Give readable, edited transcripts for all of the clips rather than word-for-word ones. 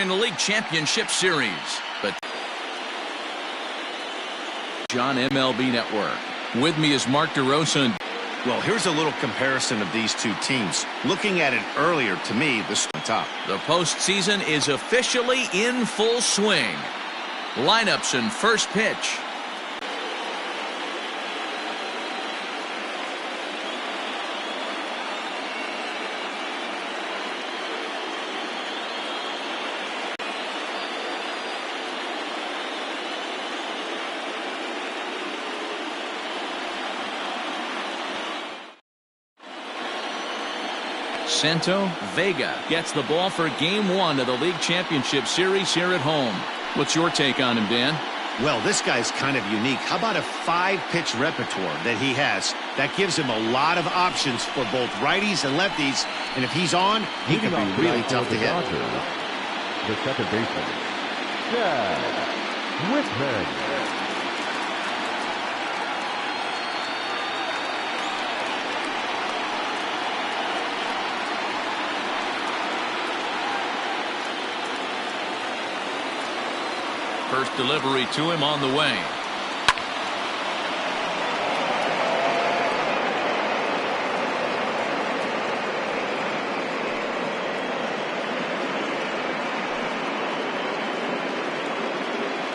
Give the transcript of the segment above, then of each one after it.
during the League Championship Series. But on MLB Network. With me is Mark DeRosa. Well, here's a little comparison of these two teams. Looking at it earlier, to me, this on top. The postseason is officially in full swing. Lineups and first pitch. Santo Vega gets the ball for Game 1 of the League Championship Series here at home. What's your take on him, Dan? Well, this guy's kind of unique. How about a 5-pitch repertoire that he has? That gives him a lot of options for both righties and lefties. And if he's on, he can be really tough to hit. The second baseman, Chad Whitman. First delivery to him on the way.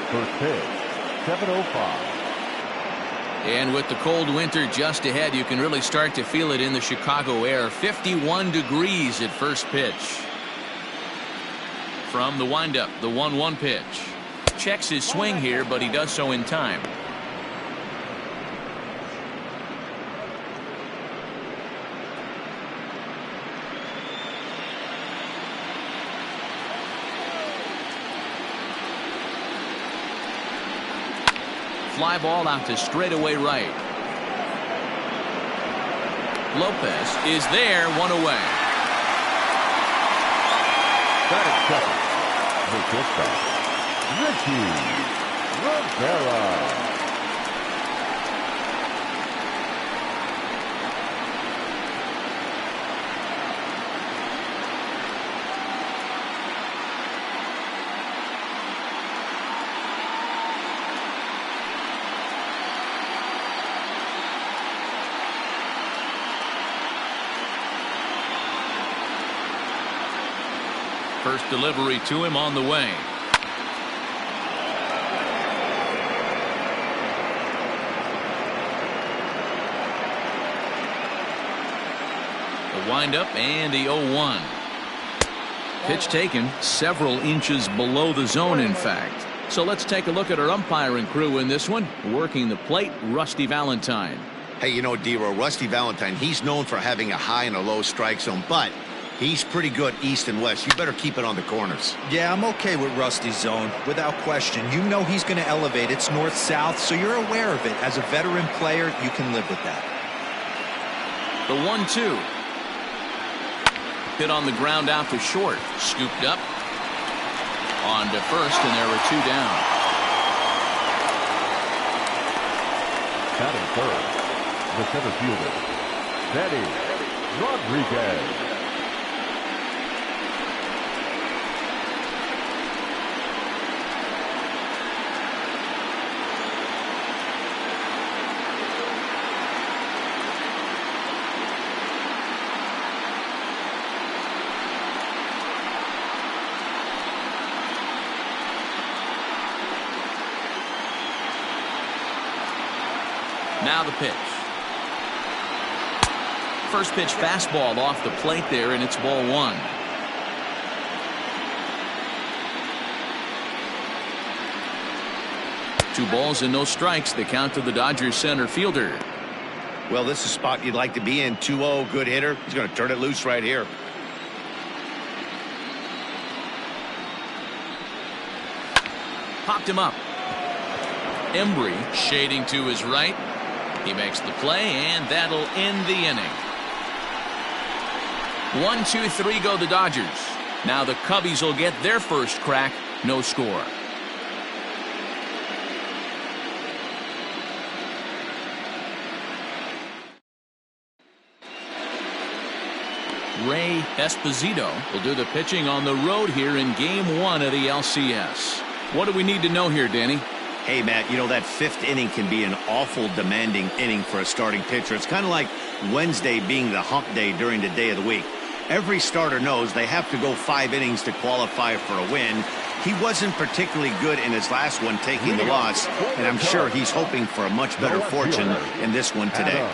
First pitch, 7:05. And with the cold winter just ahead, you can really start to feel it in the Chicago air. 51 degrees at first pitch. From the windup, the 1-1 pitch. Checks his swing here, but he does so in time. Fly ball out to straightaway right. Lopez is there, one away. Batting second, the shortstop, Ricky Rivera. First delivery to him on the way. The windup and the 0-1. Pitch taken several inches below the zone, in fact. So let's take a look at our umpiring crew in this one. Working the plate, Rusty Valentine. Hey, you know, D-Row, Rusty Valentine, he's known for having a high and a low strike zone, but he's pretty good east and west. You better keep it on the corners. Yeah, I'm okay with Rusty's zone, without question. You know he's going to elevate. It's north-south, so you're aware of it. As a veteran player, you can live with that. The 1-2. Hit on the ground out to short. Scooped up. On to first, and there are 2 down. Batting third, the center fielder, Teddy Rodriguez. Now the pitch. First pitch fastball off the plate there, and it's ball 1. Two balls and no strikes. The count to the Dodgers center fielder. Well, this is a spot you'd like to be in. 2-0, good hitter. He's going to turn it loose right here. Popped him up. Embry shading to his right. He makes the play, and that'll end the inning. 1, 2, 3 go the Dodgers. Now the Cubbies will get their first crack. No score. Ray Esposito will do the pitching on the road here in Game 1 of the LCS. What do we need to know here, Danny? Hey, Matt, you know, that fifth inning can be an awful demanding inning for a starting pitcher. It's kind of like Wednesday being the hump day during the day of the week. Every starter knows they have to go 5 innings to qualify for a win. He wasn't particularly good in his last one, taking the loss, and I'm sure he's hoping for a much better fortune in this one today.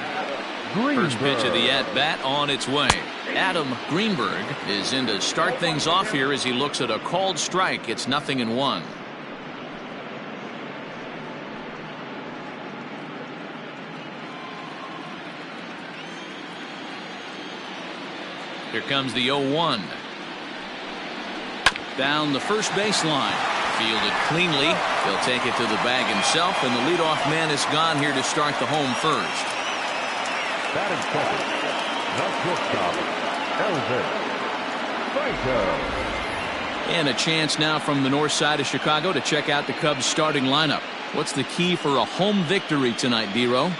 First pitch of the at-bat on its way. Adam Greenberg is in to start things off here as he looks at a called strike. It's 0-1. Here comes the 0-1. Down the first baseline. Fielded cleanly. He'll take it to the bag himself, and the leadoff man is gone here to start the home first. Batting second, the shortstop, Franco. And a chance now from the north side of Chicago to check out the Cubs starting lineup. What's the key for a home victory tonight, D-Row?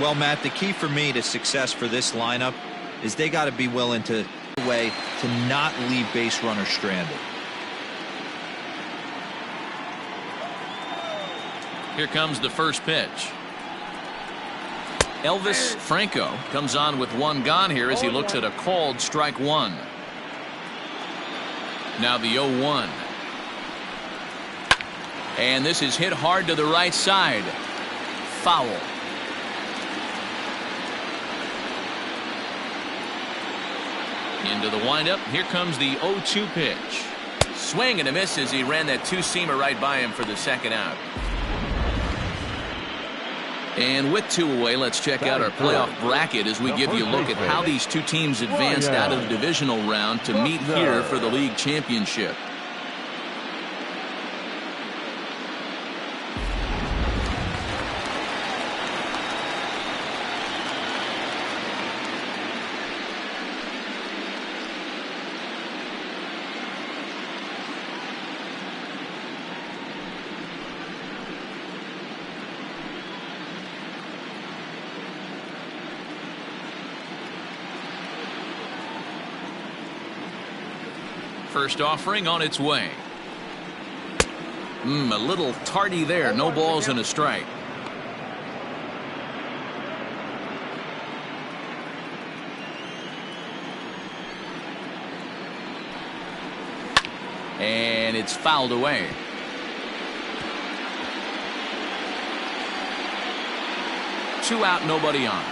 Well, Matt, the key for me to success for this lineup is they got to be willing to way to not leave base runners stranded. Here comes the first pitch. Elvis Franco comes on with one gone here as he looks at a called strike one. Now the 0-1. And this is hit hard to the right side. Foul. Into the windup. Here comes the 0-2 pitch. Swing and a miss as he ran that two-seamer right by him for the second out. And with 2 away, let's check out our playoff bracket as we give you a look at how these two teams advanced out of the divisional round to meet here for the league championship. First offering on its way. A little tardy there. No balls and a strike. And it's fouled away. Two out, nobody on.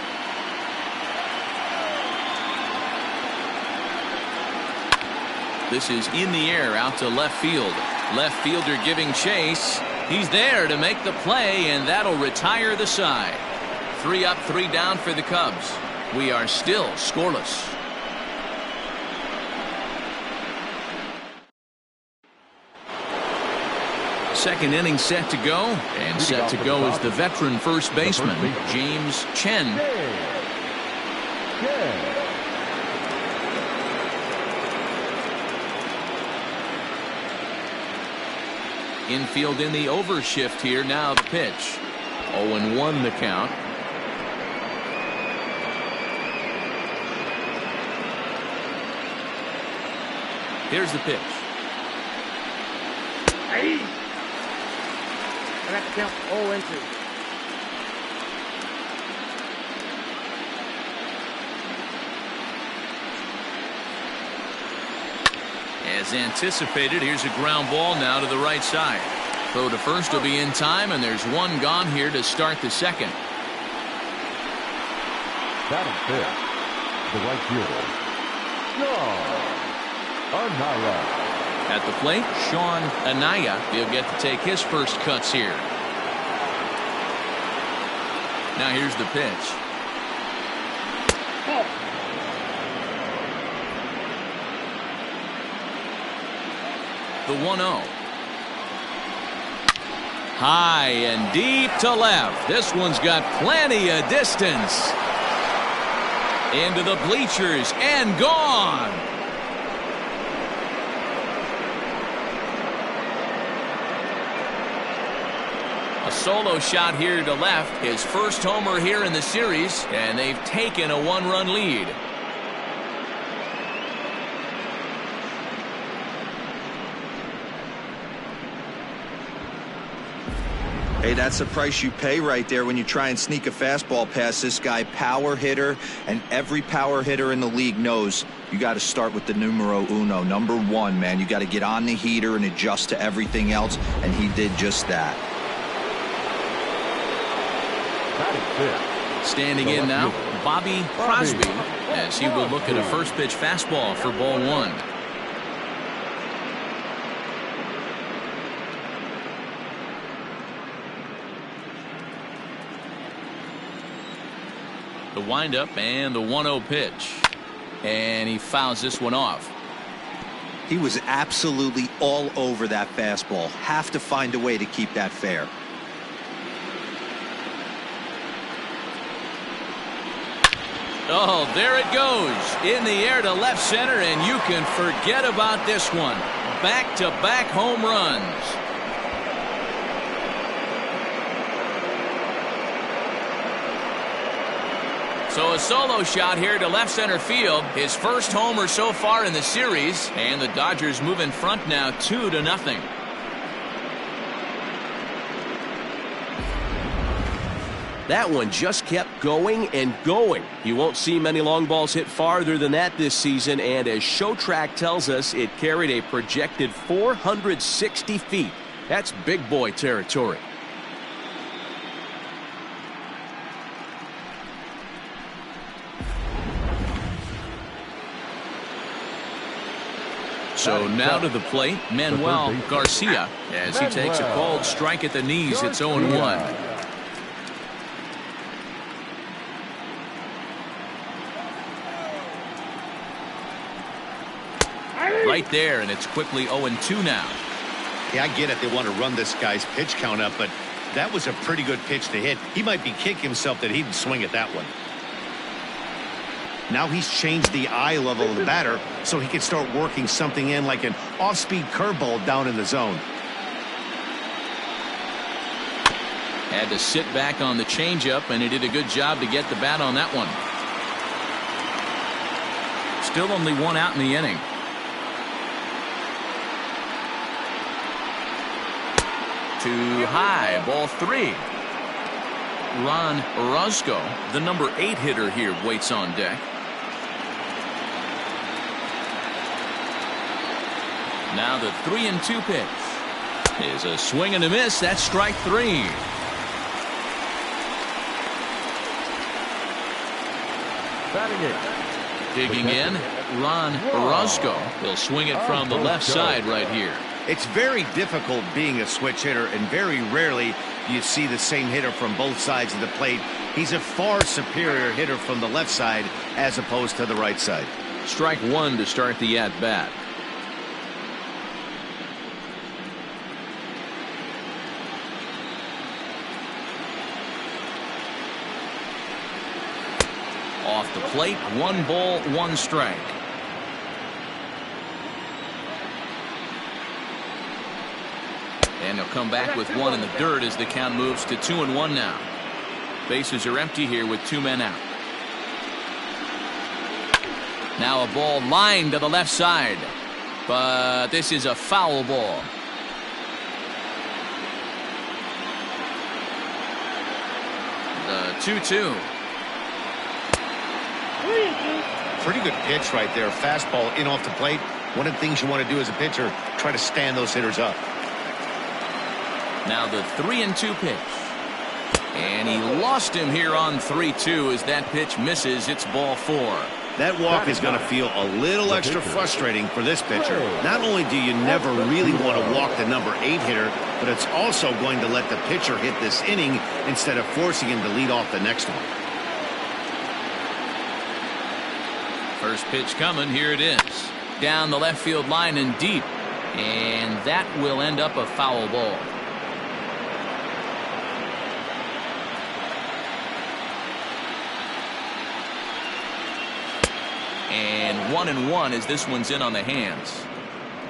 This is in the air out to left field. Left fielder giving chase. He's there to make the play, and that'll retire the side. 3 up, 3 down for the Cubs. We are still scoreless. Second inning set to go, and set to go is the veteran first baseman, James Chen. Infield in the overshift here. Now the pitch. 0-1 the count. Here's the pitch. Hey. I got to count 0-2. As anticipated, here's a ground ball now to the right side. Throw to first will be in time, and there's one gone here to start the second. Batting fifth, the right fielder, Sean Anaya. At the plate, Sean Anaya. He'll get to take his first cuts here. Now here's the pitch. The 1-0. High and deep to left. This one's got plenty of distance. Into the bleachers and gone. A solo shot here to left. His first homer here in the series, and they've taken a 1-run lead. Hey, that's the price you pay right there when you try and sneak a fastball past this guy. Power hitter, and every power hitter in the league knows you got to start with the numero uno, number one, man. You got to get on the heater and adjust to everything else, and he did just that. Standing in now, Bobby Crosby, as he will look at a first pitch fastball for ball one. The windup and the 1-0 pitch. And he fouls this one off. He was absolutely all over that fastball. Have to find a way to keep that fair. Oh, there it goes. In the air to left center, and you can forget about this one. Back-to-back home runs. So a solo shot here to left center field. His first homer so far in the series. And the Dodgers move in front now 2-0. That one just kept going and going. You won't see many long balls hit farther than that this season, and as ShowTrack tells us, it carried a projected 460 feet. That's big boy territory. So now to the plate, Manuel Garcia, as he takes a called strike at the knees. It's 0-1. Right there, and it's quickly 0-2 now. Yeah, I get it. They want to run this guy's pitch count up, but that was a pretty good pitch to hit. He might be kicking himself that he didn't swing at that one. Now he's changed the eye level of the batter so he can start working something in like an off-speed curveball down in the zone. Had to sit back on the changeup, and he did a good job to get the bat on that one. Still only one out in the inning. Too high, ball 3. Ron Orozco, the number 8 hitter here, waits on deck. Now the 3-2 pitch is a swing and a miss. That's strike 3. Digging in, Ron Orozco. He'll swing it from the left side right here. It's very difficult being a switch hitter, and very rarely do you see the same hitter from both sides of the plate. He's a far superior hitter from the left side as opposed to the right side. Strike 1 to start the at-bat. Off the plate, 1 ball, 1 strike. And he'll come back with 1 in the dirt as the count moves to 2-1 now. Bases are empty here with 2 men out. Now a ball lined to the left side, but this is a foul ball. The 2-2. Pretty good pitch right there. Fastball in off the plate. One of the things you want to do as a pitcher, try to stand those hitters up. Now the 3-2 pitch. And he lost him here on 3-2 as that pitch misses. It's ball 4. That walk is going to feel a little extra frustrating for this pitcher. Not only do you never really want to walk the number 8 hitter, but it's also going to let the pitcher hit this inning instead of forcing him to lead off the next one. First pitch coming. Here it is. Down the left field line and deep. And that will end up a foul ball. And 1-1 as this one's in on the hands.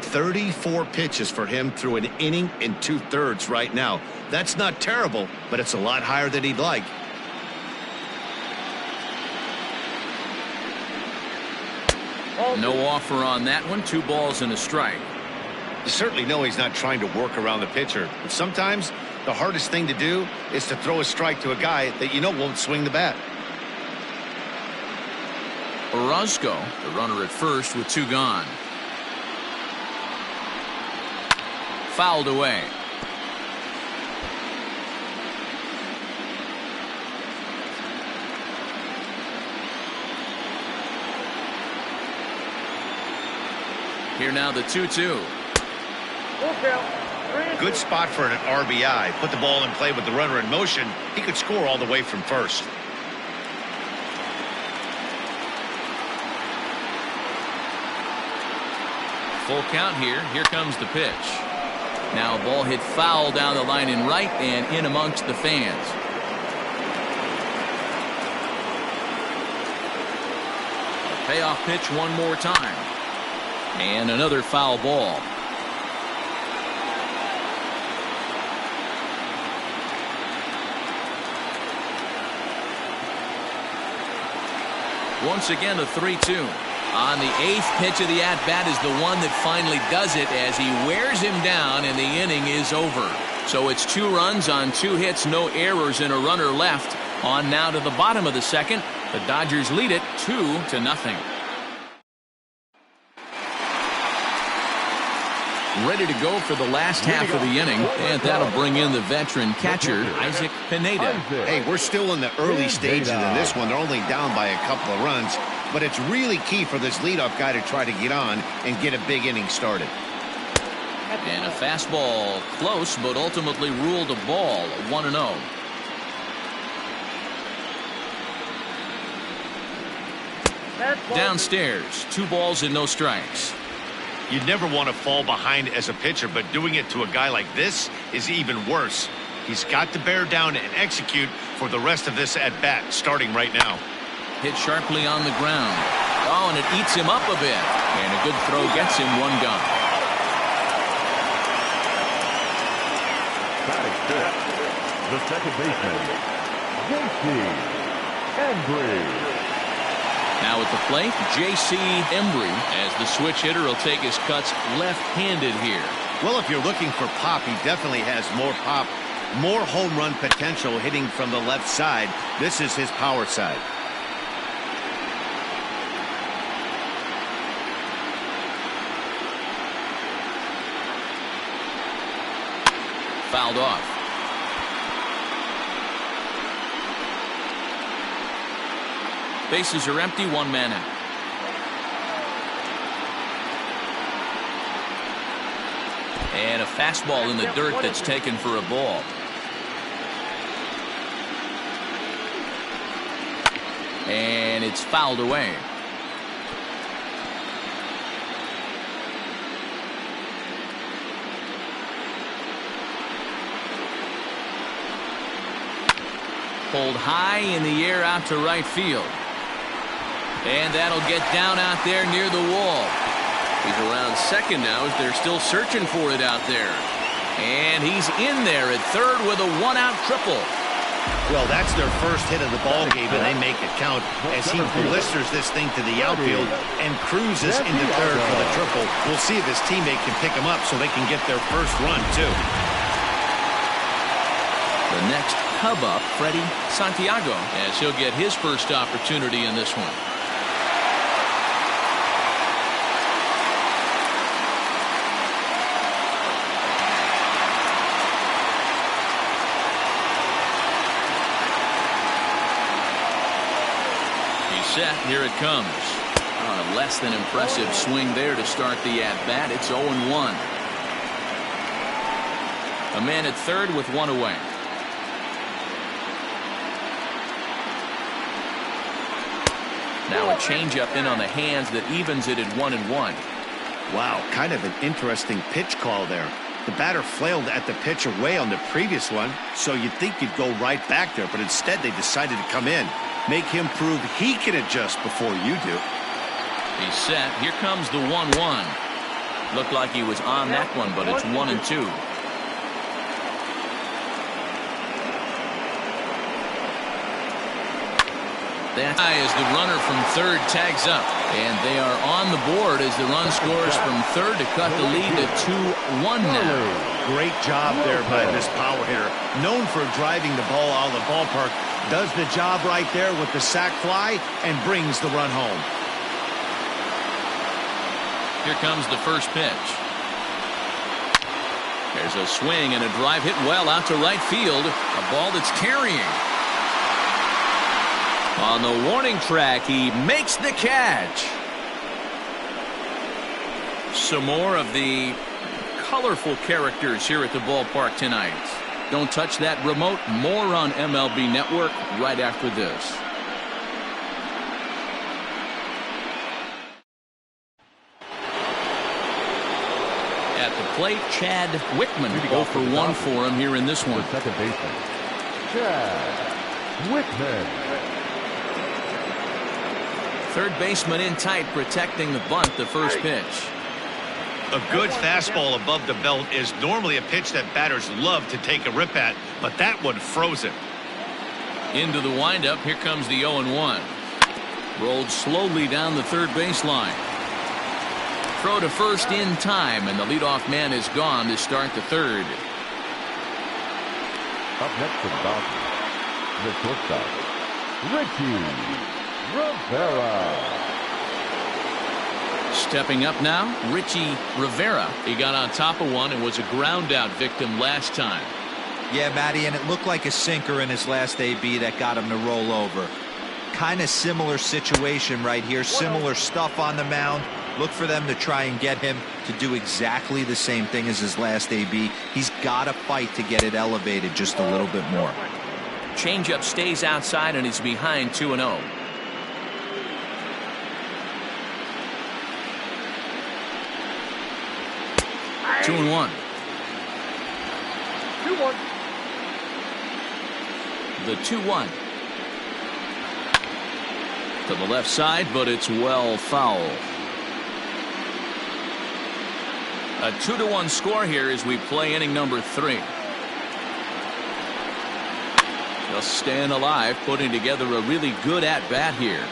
34 pitches for him through an inning and 2/3 right now. That's not terrible, but it's a lot higher than he'd like. No offer on that one. 2 balls and a strike. You certainly know he's not trying to work around the pitcher, but sometimes The hardest thing to do is to throw a strike to a guy that you know won't swing the bat. Orozco, the runner at first with 2 gone. Fouled away. Here now the 2-2. Good spot for an RBI. Put the ball in play with the runner in motion. He could score all the way from first. Full count here. Here comes the pitch. Now a ball hit foul down the line in right and in amongst the fans. A payoff pitch one more time. And another foul ball. Once again, a 3-2. On the 8th pitch of the at-bat is the one that finally does it as he wears him down and the inning is over. So it's 2 runs on 2 hits, no errors, and a runner left. On now to the bottom of the 2nd. The Dodgers lead it 2-0. Ready to go for the last half of the inning, and that'll bring in the veteran catcher, Isaac Pineda. Hey, we're still in the early stages of this one. They're only down by a couple of runs, but it's really key for this leadoff guy to try to get on and get a big inning started. And a fastball close, but ultimately ruled a ball, 1-0. Downstairs, 2 balls and no strikes. You'd never want to fall behind as a pitcher, but doing it to a guy like this is even worse. He's got to bear down and execute for the rest of this at-bat, starting right now. Hit sharply on the ground. Oh, and it eats him up a bit. And a good throw gets him 1 gone. Batting fifth, the second baseman, J.C. Embry. Now at the plate, J.C. Embry, as the switch hitter will take his cuts left-handed here. Well, if you're looking for pop, he definitely has more pop, more home run potential hitting from the left side. This is his power side. Fouled off. Bases are empty, 1 man out. And a fastball in the dirt that's taken for a ball. And it's fouled away. Pulled high in the air out to right field. And that'll get down out there near the wall. He's around second now as they're still searching for it out there. And he's in there at third with a 1-out triple. Well, that's their first hit of the ball game, and they make it count as he blisters this thing to the outfield and cruises into third for the triple. We'll see if his teammate can pick him up so they can get their first run, too. The next Cub up, Freddie Santiago, as he'll get his first opportunity in this one. Set. Here it comes. A less than impressive swing there to start the at-bat. It's 0-1. A man at third with 1 away. Now a changeup in on the hands that evens it at 1-1. Wow, kind of an interesting pitch call there. The batter flailed at the pitch away on the previous one, so you'd think you'd go right back there, but instead they decided to come in. Make him prove he can adjust before you do. He's set. Here comes the 1-1. Looked like he was on that one, but it's 1-2. That is the runner from third tags up. And they are on the board as the run scores from third to cut the lead to 2-1 now. Great job there by this power hitter. Known for driving the ball out of the ballpark. Does the job right there with the sac fly and brings the run home. Here comes the first pitch. There's a swing and a drive hit well out to right field. A ball that's carrying. On the warning track, he makes the catch. Some more of the colorful characters here at the ballpark tonight. Don't touch that remote. More on MLB Network right after this. At the plate, Chad Wickman. 0 for 1 for him here in this one. The second baseman, Chad Wickman. Third baseman in tight, protecting the bunt, the first pitch. A good fastball above the belt is normally a pitch that batters love to take a rip at, but that one froze it. Into the windup, here comes the 0-1. Rolled slowly down the third baseline. Throw to first in time, and the leadoff man is gone to start the third. Up next to the Dodgers, the shortstop, Richie Rivera. Stepping up now, Richie Rivera. He got on top of one and was a ground out victim last time. Yeah, Matty, and it looked like a sinker in his last AB that got him to roll over. Kind of similar situation right here. Similar stuff on the mound. Look for them to try and get him to do exactly the same thing as his last AB. He's got to fight to get it elevated just a little bit more. Changeup stays outside and he's behind 2-0. Two and one. 2-1. The 2-1. To the left side, but it's well foul. A 2-1 score here as we play inning number 3. Just staying alive, putting together a really good at-bat here.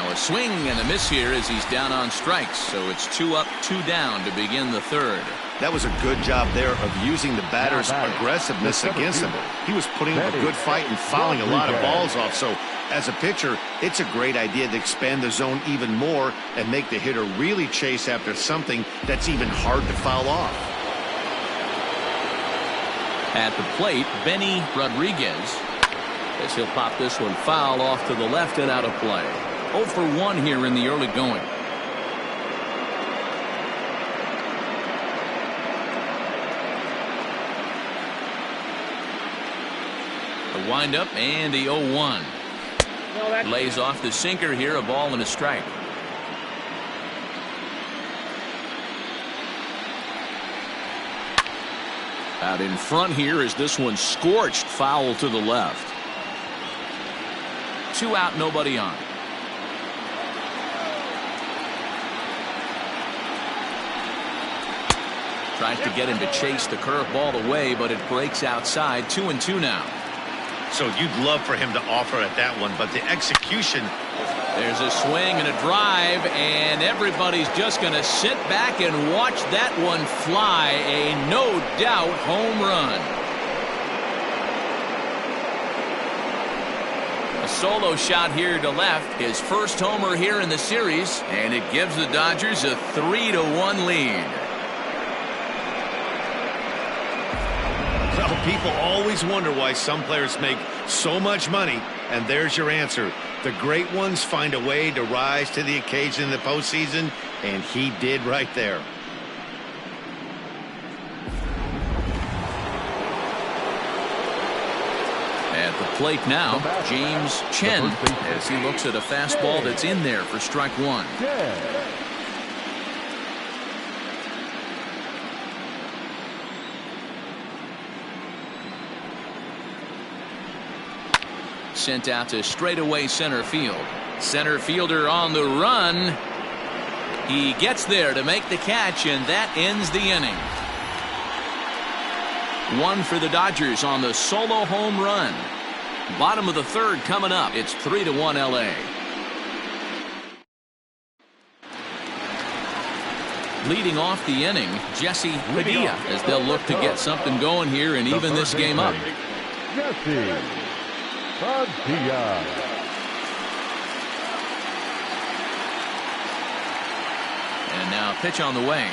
A swing and a miss here as he's down on strikes, so it's 2 up, 2 down to begin the third. That was a good job there of using the batter's aggressiveness against him. He was putting up a good fight and fouling a lot of balls off, so as a pitcher, it's a great idea to expand the zone even more and make the hitter really chase after something that's even hard to foul off. At the plate, Benny Rodriguez, as he'll pop this one foul off to the left and out of play. 0 for 1 here in the early going. The windup and the 0-1. Lays off the sinker here, a ball and a strike. Out in front here is this one scorched foul to the left. 2 out, nobody on. Tries to get him to chase the curveball away, but it breaks outside. 2-2 now. So you'd love for him to offer at that one, but the execution. There's a swing and a drive, and everybody's just going to sit back and watch that one fly. A no doubt home run. A solo shot here to left. His first homer here in the series, and it gives the Dodgers a 3-1 lead. Well, people always wonder why some players make so much money, and there's your answer. The great ones find a way to rise to the occasion in the postseason, and he did right there. At the plate now, James Chen, as he looks at a fastball that's in there for strike 1. Sent out to straightaway center field. Center fielder on the run. He gets there to make the catch, and that ends the inning. One for the Dodgers on the solo home run. Bottom of the third coming up. It's 3-1 LA. Leading off the inning, Jesse Padilla, as they'll look to get something going here and even this game up. Jesse Padilla. And now pitch on the way.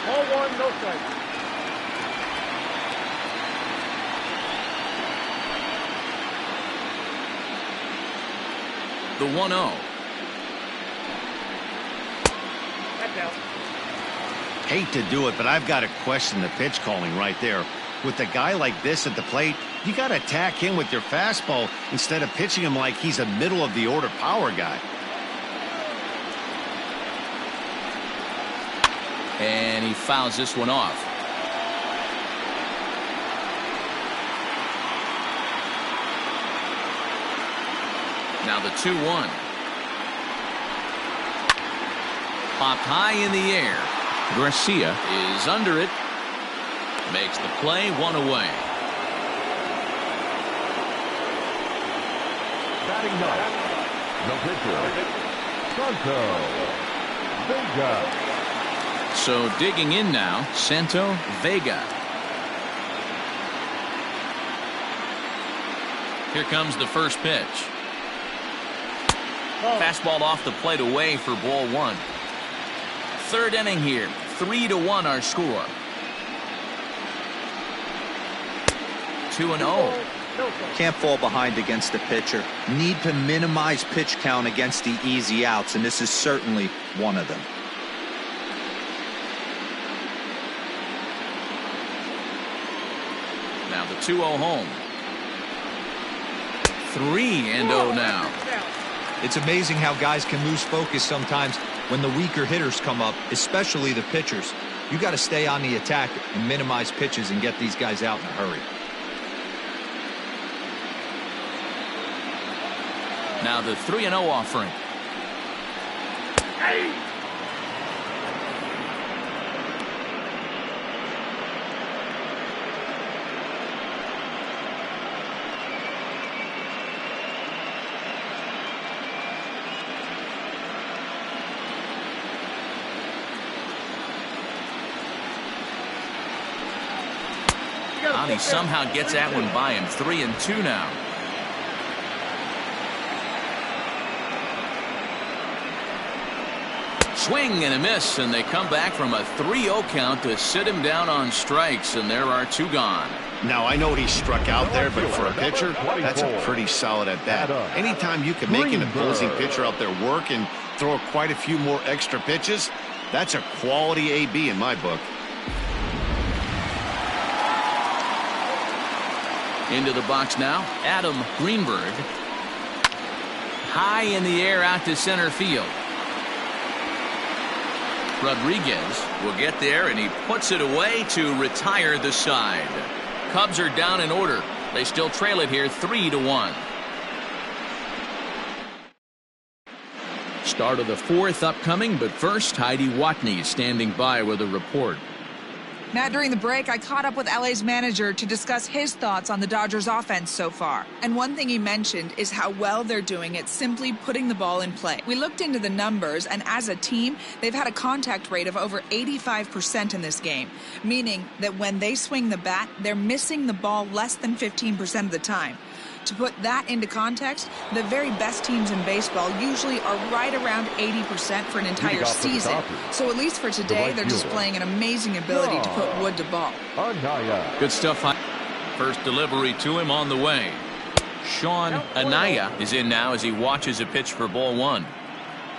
0-1, no strike. The 1-0. That's out. Hate to do it, but I've got to question the pitch calling right there. With a guy like this at the plate, you got to attack him with your fastball instead of pitching him like he's a middle of the order power guy. And he fouls this one off. Now the 2-1. Popped high in the air. Garcia is under it. Makes the play, one away. Batting ninth, the pitcher, Santo Vega. So digging in now, Santo Vega. Here comes the first pitch. Fastball off the plate away for ball one. Third inning here. 3-1 our score. 2-0. Can't fall behind against the pitcher. Need to minimize pitch count against the easy outs, and this is certainly one of them. Now the 2-0 home. 3-0 now. It's amazing how guys can lose focus sometimes when the weaker hitters come up, especially the pitchers. You got to stay on the attack and minimize pitches and get these guys out in a hurry. Now the 3-0 offering. He somehow gets that one by him. 3-2 now. Swing and a miss, and they come back from a 3-0 count to sit him down on strikes, and there are two gone. Now, I know he struck out there, but for a pitcher, that's a pretty solid at bat. Anytime you can make an opposing pitcher out there work and throw quite a few more extra pitches, that's a quality AB in my book. Into the box now, Adam Greenberg. High in the air out to center field. Rodriguez will get there, and he puts it away to retire the side. Cubs are down in order. They still trail it here 3-1. Start of the fourth upcoming, but first, Heidi Watney standing by with a report. Matt, during the break, I caught up with LA's manager to discuss his thoughts on the Dodgers offense so far. And one thing he mentioned is how well they're doing at simply putting the ball in play. We looked into the numbers, and as a team, they've had a contact rate of over 85% in this game, meaning that when they swing the bat, they're missing the ball less than 15% of the time. To put that into context, the very best teams in baseball usually are right around 80% for an entire season. So at least for today, they're displaying an amazing ability to put wood to ball. Good stuff. First delivery to him on the way. Sean Anaya is in now as he watches a pitch for ball one.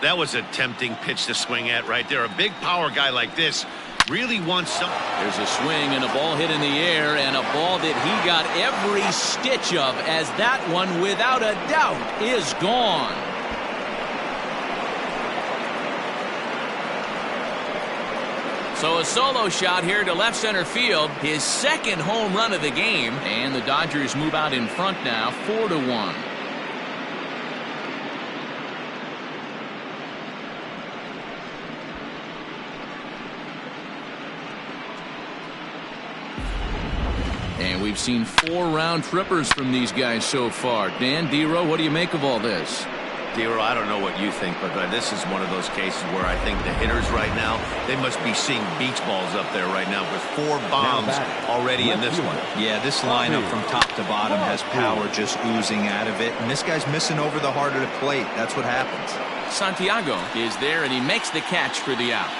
That was a tempting pitch to swing at right there. A big power guy like this really wants some. There's a swing and a ball hit in the air, and a ball that he got every stitch of, as that one without a doubt is gone. So a solo shot here to left center field, his second home run of the game, and the Dodgers move out in front now 4-1. And we've seen 4 round trippers from these guys so far. Dan, D-Row, what do you make of all this? D-Row, I don't know what you think, but this is one of those cases where I think the hitters right now, they must be seeing beach balls up there right now with 4 bombs already in this one. Yeah, this lineup from top to bottom has power just oozing out of it. And this guy's missing over the heart of the plate. That's what happens. Santiago is there, and he makes the catch for the out.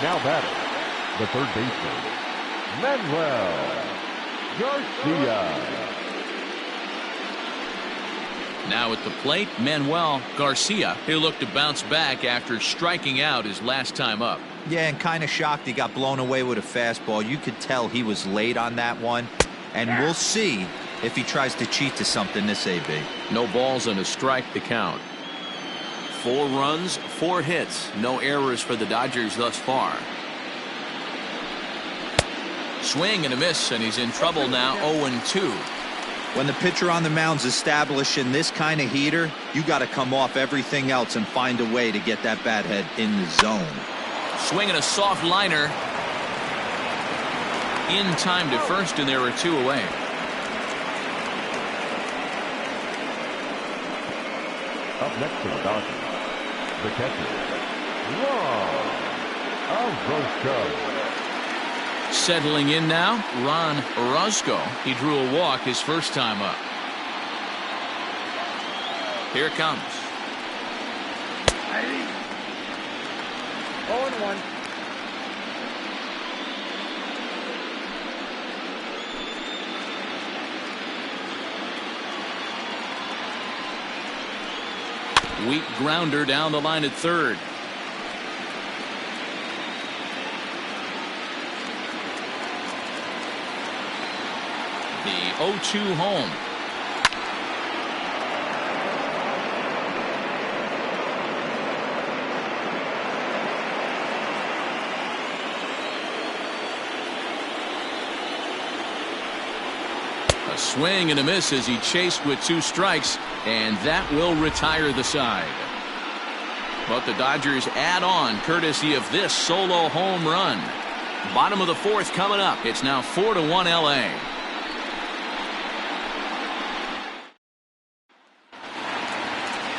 Now batting, the third baseman, Manuel Garcia. Now at the plate, Manuel Garcia. He'll look to bounce back after striking out his last time up. Yeah, and kind of shocked he got blown away with a fastball. You could tell he was late on that one. And we'll see if he tries to cheat to something this AB. No balls and a strike to count. 4 runs, 4 hits. No errors for the Dodgers thus far. Swing and a miss, and he's in trouble now. 0-2. When the pitcher on the mound's establishing this kind of heater, you got to come off everything else and find a way to get that bat head in the zone. Swinging a soft liner. In time to first, and there are 2 away. Up next to the Dodgers, the catcher, Ron Roscoe. Settling in now, Ron Orozco. He drew a walk his first time up. Here it comes. 0-1. Weak grounder down the line at third. The 0-2 home. A swing and a miss as he chased with 2 strikes, and that will retire the side. But the Dodgers add on courtesy of this solo home run. Bottom of the 4th coming up. It's now 4-1 LA.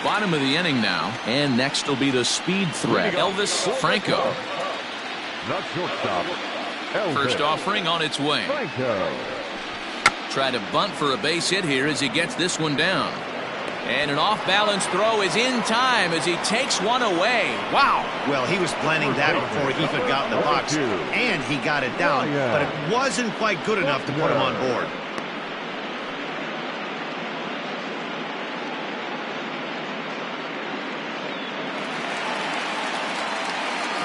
Bottom of the inning now, and next will be the speed threat, Elvis Franco. The shortstop, Elvis First offering on its way. Franco. Try to bunt for a base hit here as he gets this one down. And an off-balance throw is in time as he takes one away. Wow. Well, he was planning that before he even got in the box, and he got it down, but it wasn't quite good enough to put him on board.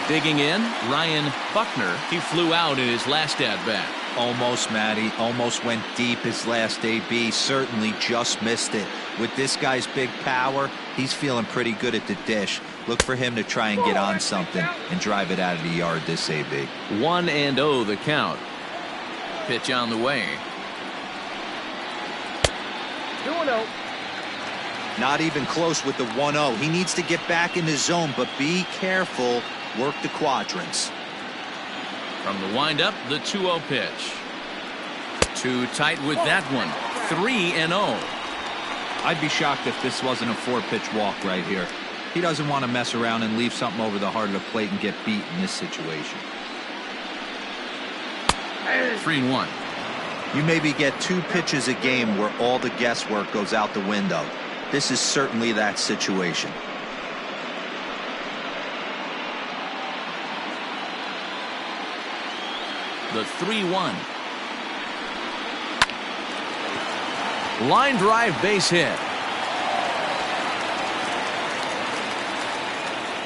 Digging in, Ryan Buckner. He flew out in his last at-bat. Almost, Matty. Almost went deep his last AB. Certainly just missed it. With this guy's big power, he's feeling pretty good at the dish. Look for him to try and get on something and drive it out of the yard this AB. 1-0 the count. Pitch on the way. 2-0. Not even close with the 1-0. He needs to get back in the zone, but be careful. Work the quadrants. From the windup, the 2-0 pitch. Too tight with that one. 3-0. I'd be shocked if this wasn't a 4-pitch walk right here. He doesn't want to mess around and leave something over the heart of the plate and get beat in this situation. 3-1. You maybe get 2 pitches a game where all the guesswork goes out the window. This is certainly that situation. The 3-1. Line drive base hit.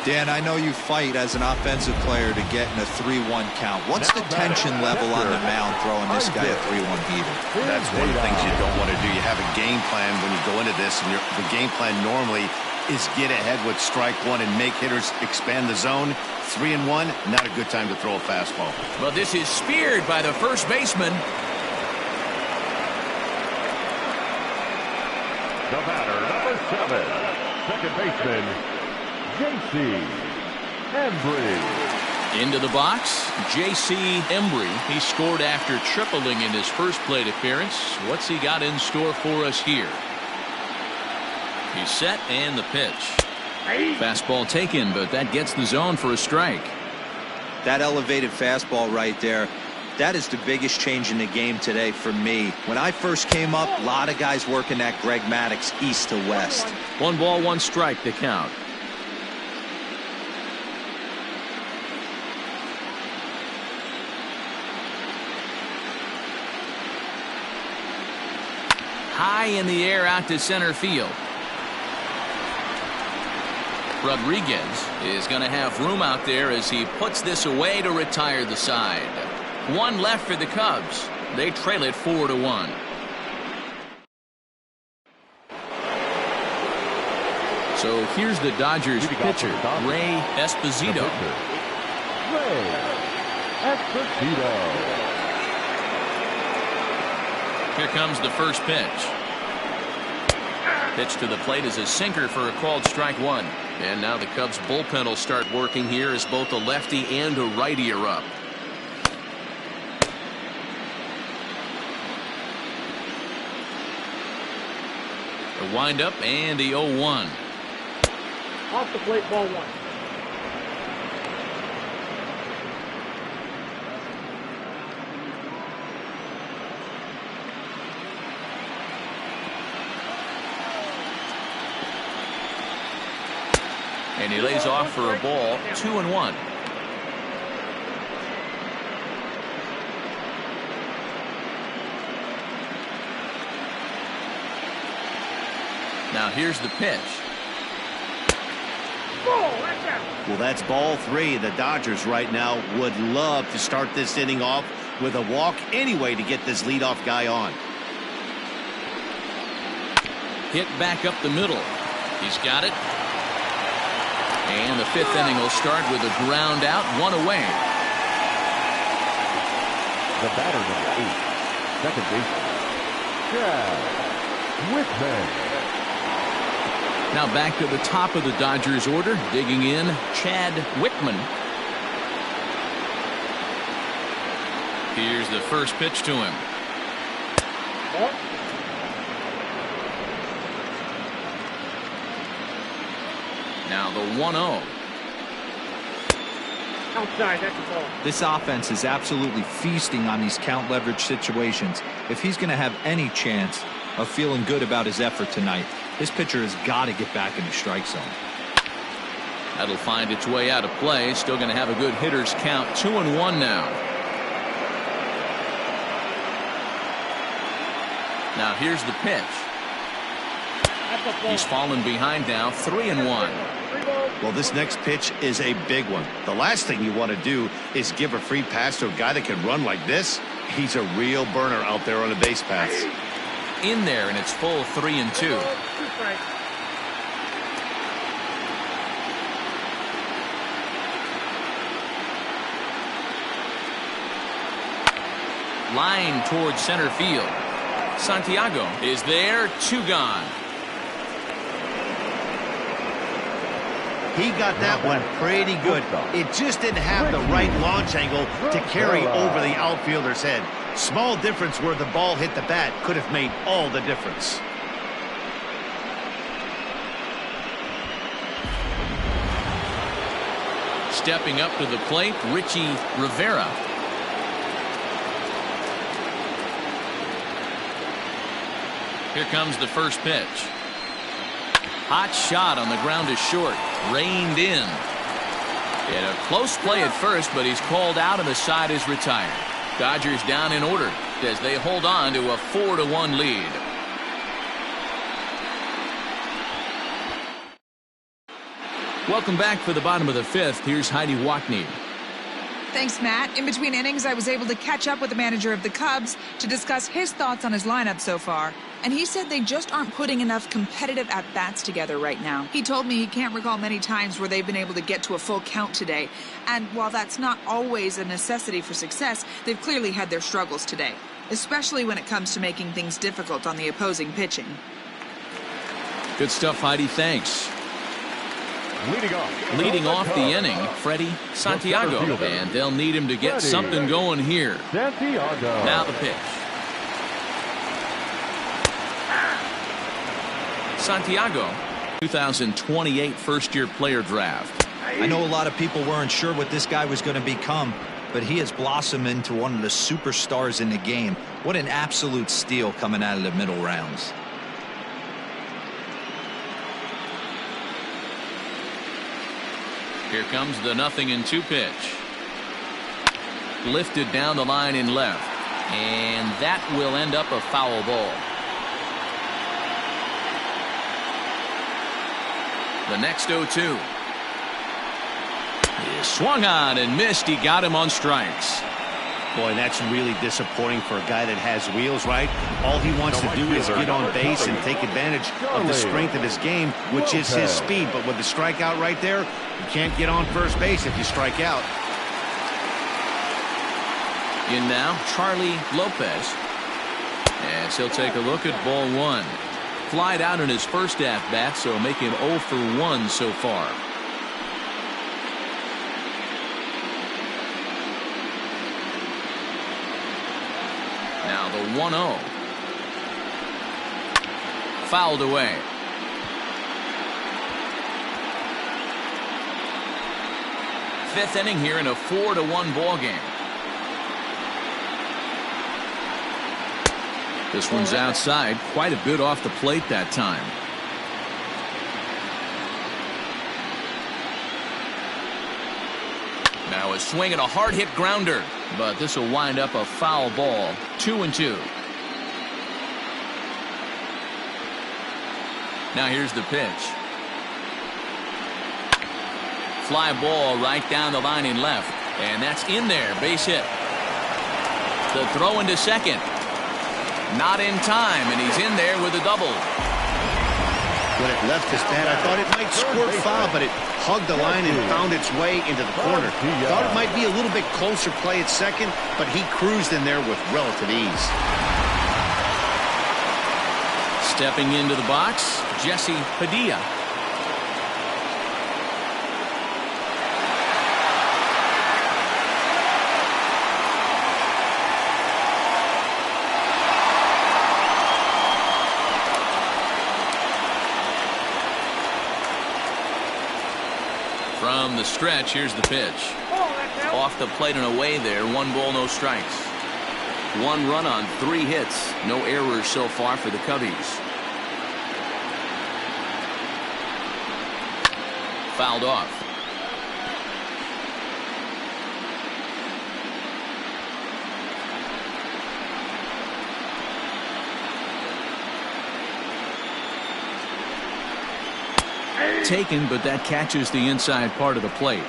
Dan, I know you fight as an offensive player to get in a 3-1 count. What's the tension level on the mound throwing this guy a 3-1 heater? That's one of the things you don't want to do. You have a game plan when you go into this, and the game plan normally is get ahead with strike 1 and make hitters expand the zone. 3-1, not a good time to throw a fastball. But this is speared by the first baseman. The batter, number 7, second baseman, J.C. Embry. Into the box, J.C. Embry. He scored after tripling in his first plate appearance. What's he got in store for us here? He's set, and the pitch. Fastball taken, but that gets the zone for a strike. That elevated fastball right there, that is the biggest change in the game today for me. When I first came up, a lot of guys working that Greg Maddux east to west. 1 ball, 1 strike to count. High in the air out to center field. Rodriguez is going to have room out there as he puts this away to retire the side. 1 left for the Cubs. They trail it 4-1. So here's the Dodgers pitcher, Ray Esposito. Ray Esposito. Here comes the first pitch. Pitch to the plate is a sinker for a called strike 1. And now the Cubs bullpen will start working here as both a lefty and a righty are up. The windup and the 0-1. Off the plate, ball 1. And he lays off for a ball, 2-1. Now here's the pitch. Well, that's ball 3. The Dodgers right now would love to start this inning off with a walk anyway to get this leadoff guy on. Hit back up the middle. He's got it. And the 5th inning will start with a ground out, 1 away. The batter, number 8, second baseman, Chad Whitman. Now back to the top of the Dodgers order, digging in, Chad Whitman. Here's the first pitch to him. Now the 1-0. Outside, that's the ball. This offense is absolutely feasting on these count leverage situations. If he's going to have any chance of feeling good about his effort tonight, this pitcher has got to get back in the strike zone. That'll find its way out of play. Still going to have a good hitter's count. 2-1 now. Now here's the pitch. He's fallen behind now, 3-1. Well, this next pitch is a big one. The last thing you want to do is give a free pass to a guy that can run like this. He's a real burner out there on the base paths. In there, and it's full 3-2. Line towards center field. Santiago is there, 2 gone. He got that one pretty good. It just didn't have the right launch angle to carry over the outfielder's head. Small difference where the ball hit the bat could have made all the difference. Stepping up to the plate, Richie Rivera. Here comes the first pitch. Hot shot on the ground is short. Reined in. He had a close play at first, but he's called out and the side is retired. Dodgers down in order as they hold on to a 4-1 lead. Welcome back for the bottom of the 5th. Here's Heidi Wackney. Thanks, Matt. In between innings, I was able to catch up with the manager of the Cubs to discuss his thoughts on his lineup so far. And he said they just aren't putting enough competitive at-bats together right now. He told me he can't recall many times where they've been able to get to a full count today. And while that's not always a necessity for success, they've clearly had their struggles today, especially when it comes to making things difficult on the opposing pitching. Good stuff, Heidi. Thanks. Leading off the inning, Freddie Santiago, and they'll need him to get something going here. Now the pitch. Santiago, 2028 first-year player draft. I know a lot of people weren't sure what this guy was going to become, but he has blossomed into one of the superstars in the game. What an absolute steal coming out of the middle rounds. Here comes the 0-2 pitch. Lifted down the line in left, and that will end up a foul ball. The next 0-2 is swung on and missed. He got him on strikes. Boy, that's really disappointing for a guy that has wheels, right? All he wants to do is get on base and take advantage of the strength of his game, which is his speed. But with the strikeout right there, you can't get on first base if you strike out. In now, Charlie Lopez. As he'll take a look at ball one. Flied out in his first at-bat, so make him 0 for 1 so far. Now the 1-0. Fouled away. Fifth inning here in a 4-1 ball game. This one's outside, quite a bit off the plate that time. Now a swing and a hard hit grounder, but this will wind up a foul ball. 2-2. Now here's the pitch. Fly ball right down the line in left, and that's in there. Base hit. The throw into second. Not in time, and he's in there with a double. When it left his bat, I thought it might squirt foul, but it hugged the line and found its way into the corner. Thought it might be a little bit closer play at second, but he cruised in there with relative ease. Stepping into the box, Jesse Padilla. From the stretch, here's the pitch. Off the plate and away there. 1 ball, no strikes. 1 run on 3 hits. No errors so far for the Cubbies. Fouled off. Taken, but that catches the inside part of the plate.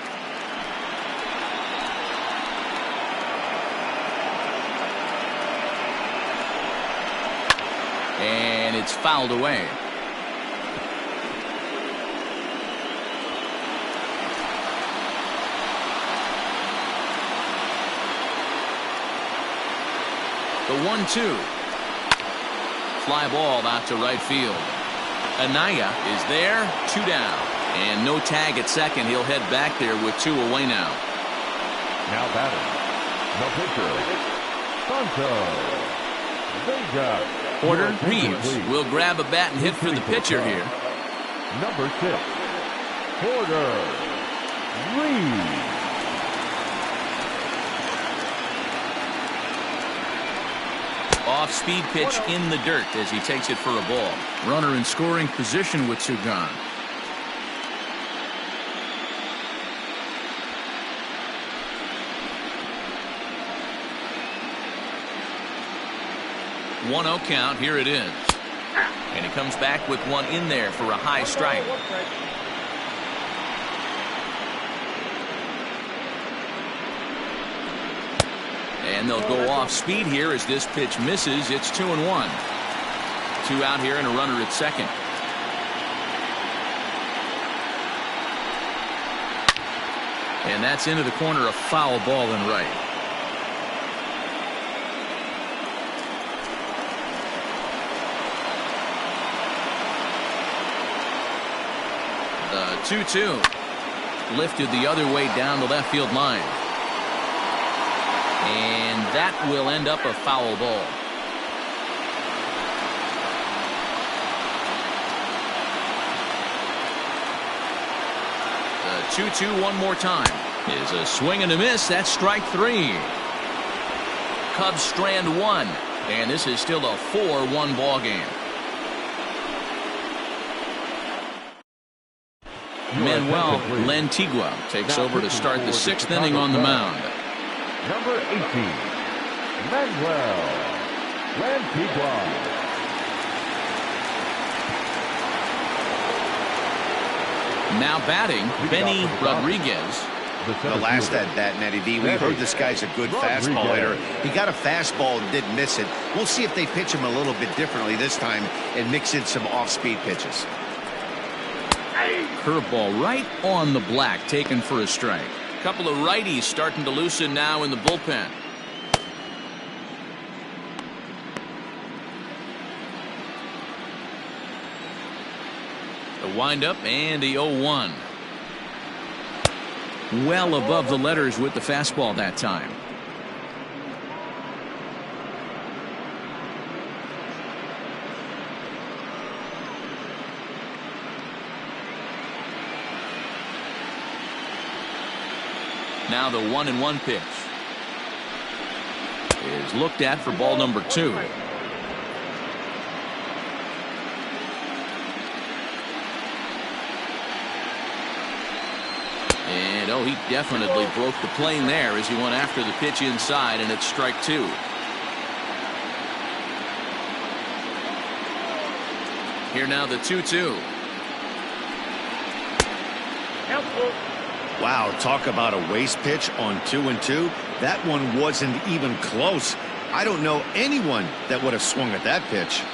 And it's fouled away. The 1-2. Fly ball out to right field. Anaya is there, 2 down, and no tag at second. He'll head back there with 2 away now. Now batting, the pitcher, Vega. Porter Reeves will grab a bat and hit for the pitcher here. Number 6, Porter Reeves. Off-speed pitch in the dirt as he takes it for a ball. Runner in scoring position with 2 gone. One 0 count. Here it is. And he comes back with 1 in there for a high strike. And they'll go off speed here as this pitch misses. It's 2-1. 2 out here and a runner at second. And that's into the corner, a foul ball in right. 2-2. Lifted the other way down the left field line. And that will end up a foul ball. The 2-2 one more time is a swing and a miss. That's strike 3. Cubs strand 1, and this is still a 4-1 ball game. Manuel Lantigua takes over to start the 6th inning on the mound. Number 18, Manuel Lantigua. Now batting, Benny Rodriguez. The last at bat, Matty V, we heard this guy's a good fastball hitter. He got a fastball and didn't miss it. We'll see if they pitch him a little bit differently this time and mix in some off-speed pitches. Curveball right on the black, taken for a strike. A couple of righties starting to loosen now in the bullpen. The windup and the 0-1. Well above the letters with the fastball that time. Now the 1-1 pitch is looked at for ball number 2. And oh, he definitely broke the plane there as he went after the pitch inside, and it's strike 2. Here now the 2-2. Wow, talk about a waste pitch on 2-2. That one wasn't even close. I don't know anyone that would have swung at that pitch.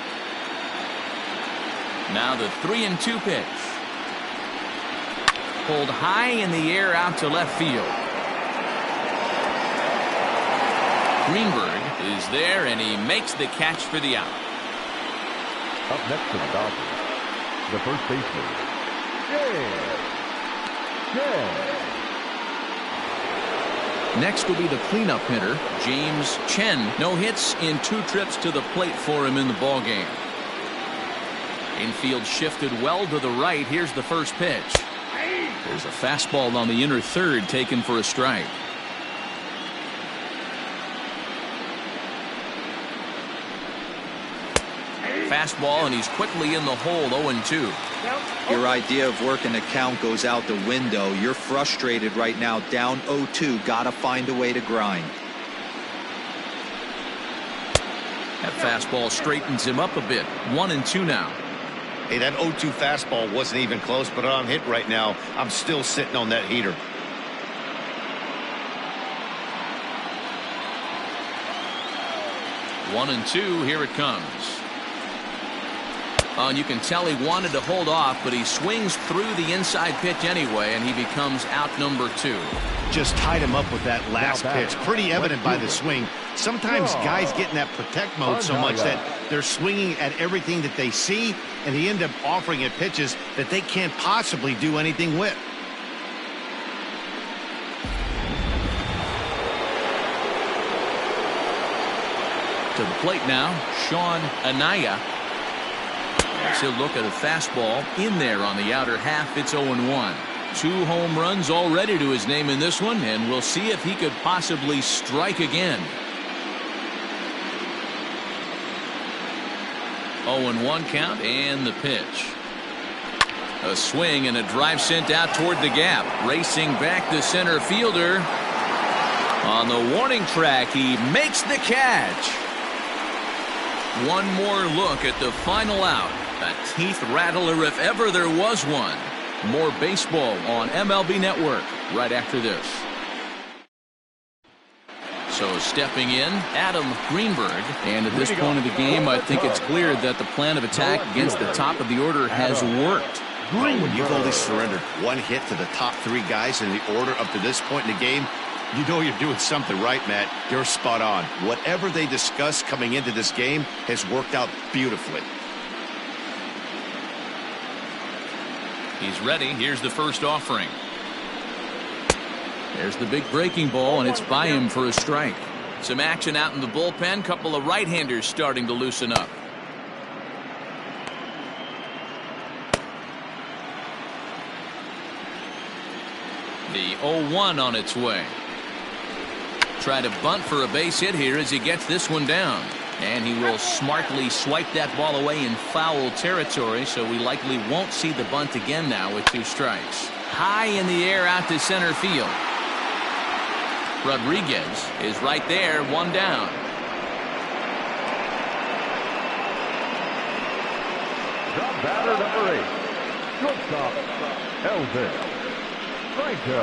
Now the 3-2 pitch. Pulled high in the air out to left field. Greenberg is there, and he makes the catch for the out. Up next to the Dodgers, the first baseman, Next will be the cleanup hitter, James Chen. No hits in 2 trips to the plate for him in the ballgame. Infield shifted well to the right. Here's the first pitch. There's a fastball on the inner third, taken for a strike. Fastball, and he's quickly in the hole. 0-2. Your idea of working a count goes out the window. You're frustrated right now, down 0-2. Gotta find a way to grind. That fastball straightens him up a bit. 1-2 now. Hey, that 0-2 fastball wasn't even close, but I'm hit right now. I'm still sitting on that heater. One and two. Here it comes. And you can tell he wanted to hold off, but he swings through the inside pitch anyway, and he becomes out number 2. Just tied him up with that last pitch. Pretty evident by the swing. Sometimes guys get in that protect mode so much that they're swinging at everything that they see, and they end up offering at pitches that they can't possibly do anything with. To the plate now, Sean Anaya. As he'll look at a fastball in there on the outer half. It's 0-1. 2 home runs already to his name in this one, and we'll see if he could possibly strike again. 0-1 count, and the pitch. A swing and a drive sent out toward the gap. Racing back the center fielder. On the warning track, he makes the catch. One more look at the final out. A teeth rattler if ever there was one. More baseball on MLB Network right after this. So stepping in, Adam Greenberg. And at this point of the game, I think it's clear that the plan of attack against the top of the order has worked. When you've only surrendered 1 hit to the top 3 guys in the order up to this point in the game, you know you're doing something right, Matt. You're spot on. Whatever they discussed coming into this game has worked out beautifully. He's ready. Here's the first offering. There's the big breaking ball, and it's by him for a strike. Some action out in the bullpen. Couple of right-handers starting to loosen up. The 0-1 on its way. Try to bunt for a base hit here as he gets this one down. And he will smartly swipe that ball away in foul territory, so we likely won't see the bunt again now with 2 strikes. High in the air out to center field. Rodriguez is right there, 1 down. The batter, number 8. Shortstop, Elvis Franco.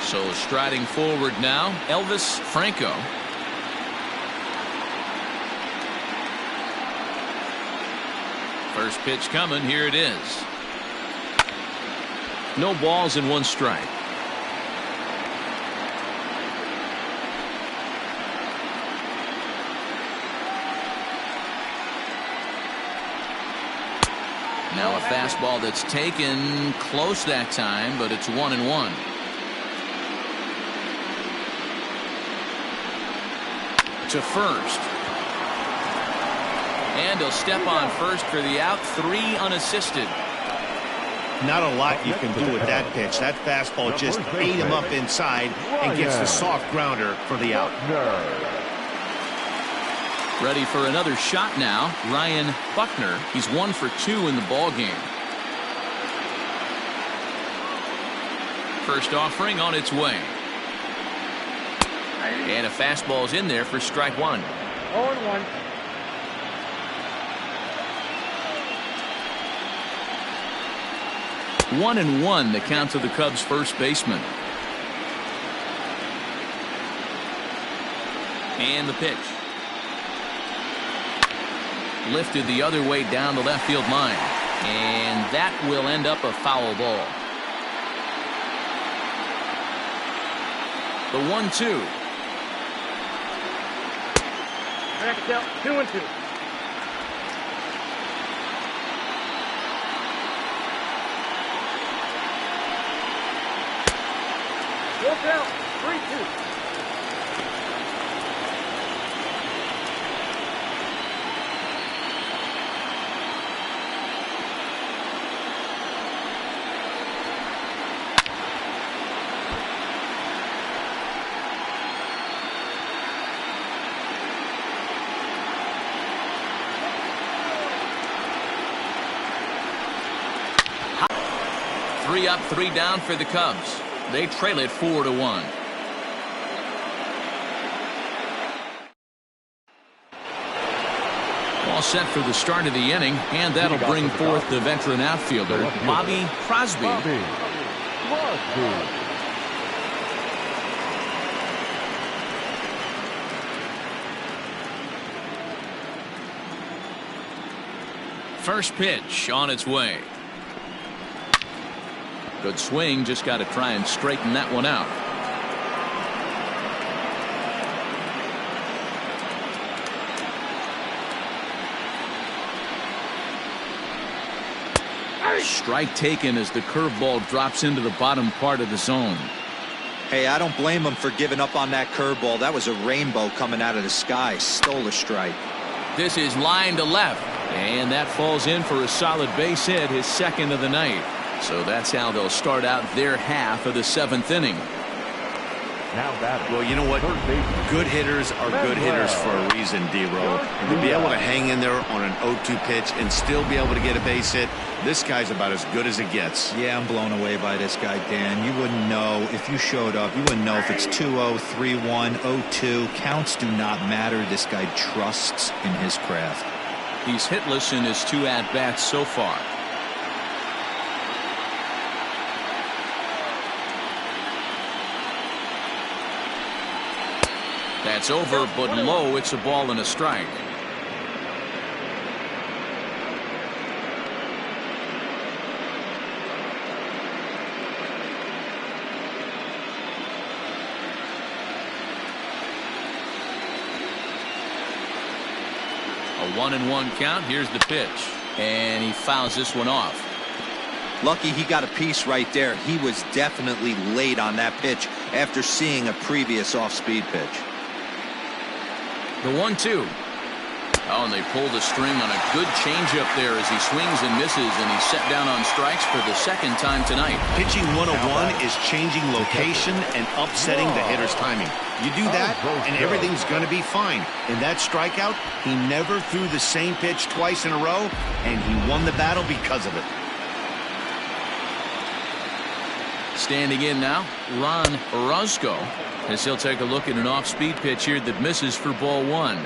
So striding forward now, Elvis Franco. First pitch coming. Here it is. No balls and 1 strike. Now a fastball that's taken close that time, but it's 1-1. To first. And he'll step on first for the out. 3 unassisted. Not a lot you can do with that pitch. That fastball just ate him up inside and gets the soft grounder for the out. Ready for another shot now. Ryan Buckner. He's 1 for 2 in the ball game. First offering on its way. And a fastball's in there for strike 1. 0-1. One and 1 the count to the Cubs first baseman. And the pitch. Lifted the other way down the left field line. And that will end up a foul ball. The 1-2. Next out, 2-2. Look out, 3-2. Three up, 3 down for the Cubs. They trail it 4-1. All set for the start of the inning, and that'll bring forth the veteran outfielder, Bobby Crosby. First pitch on its way. Good swing, just got to try and straighten that one out. Strike taken as the curveball drops into the bottom part of the zone. Hey, I don't blame him for giving up on that curveball. That was a rainbow coming out of the sky. Stole a strike. This is line to left, and that falls in for a solid base hit, his second of the night. So that's how they'll start out their half of the 7th inning. Well, you know what? Good hitters are good hitters for a reason, D-Row. To be able to hang in there on an 0-2 pitch and still be able to get a base hit, this guy's about as good as it gets. Yeah, I'm blown away by this guy, Dan. You wouldn't know if you showed up. You wouldn't know if it's 2-0, 3-1, 0-2. Counts do not matter. This guy trusts in his craft. He's hitless in his 2 at-bats so far. That's over, but low. It's a ball and a strike. A 1-1 count. Here's the pitch, and he fouls this one off. Lucky he got a piece right there. He was definitely late on that pitch after seeing a previous off-speed pitch. The 1-2. Oh, and they pulled a string on a good changeup there as he swings and misses, and he's set down on strikes for the second time tonight. Pitching 101 is changing location and upsetting the hitter's timing. You do that, and everything's going to be fine. In that strikeout, he never threw the same pitch twice in a row, and he won the battle because of it. Standing in now, Ron Orozco, as he'll take a look at an off-speed pitch here that misses for ball 1.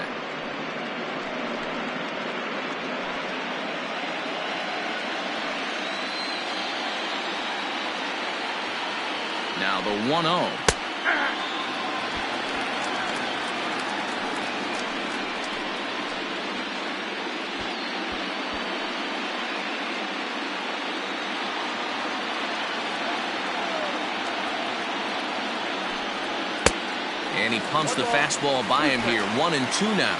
Now the 1-0. And he pumps the fastball by him here. 1-2 now.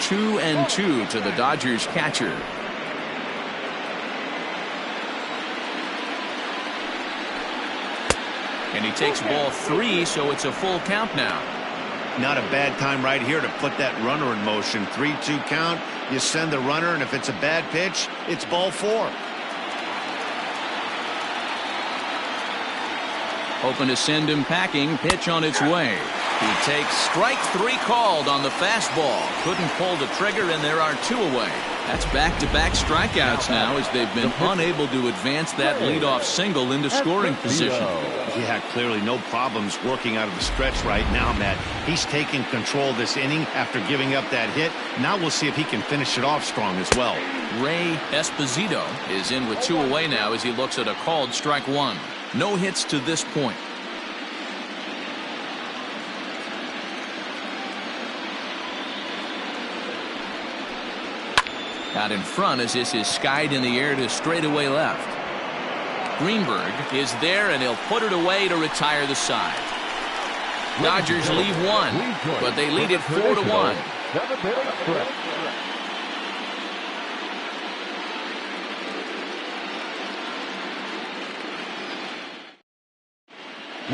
Two and two to the Dodgers catcher. And he takes ball 3, so it's a full count now. Not a bad time right here to put that runner in motion. 3-2 count. You send the runner, and if it's a bad pitch, it's ball 4. Hoping to send him packing. Pitch on its way. He takes strike 3 called on the fastball. Couldn't pull the trigger, and there are 2 away. That's back-to-back strikeouts now as they've been unable to advance that leadoff single into scoring position. Yeah, clearly no problems working out of the stretch right now, Matt. He's taken control of this inning after giving up that hit. Now we'll see if he can finish it off strong as well. Ray Esposito is in with 2 away now as he looks at a called strike 1. No hits to this point. Out in front as this is skied in the air to straightaway left. Greenberg is there, and he'll put it away to retire the side. Dodgers leave 1, but they lead it 4-1.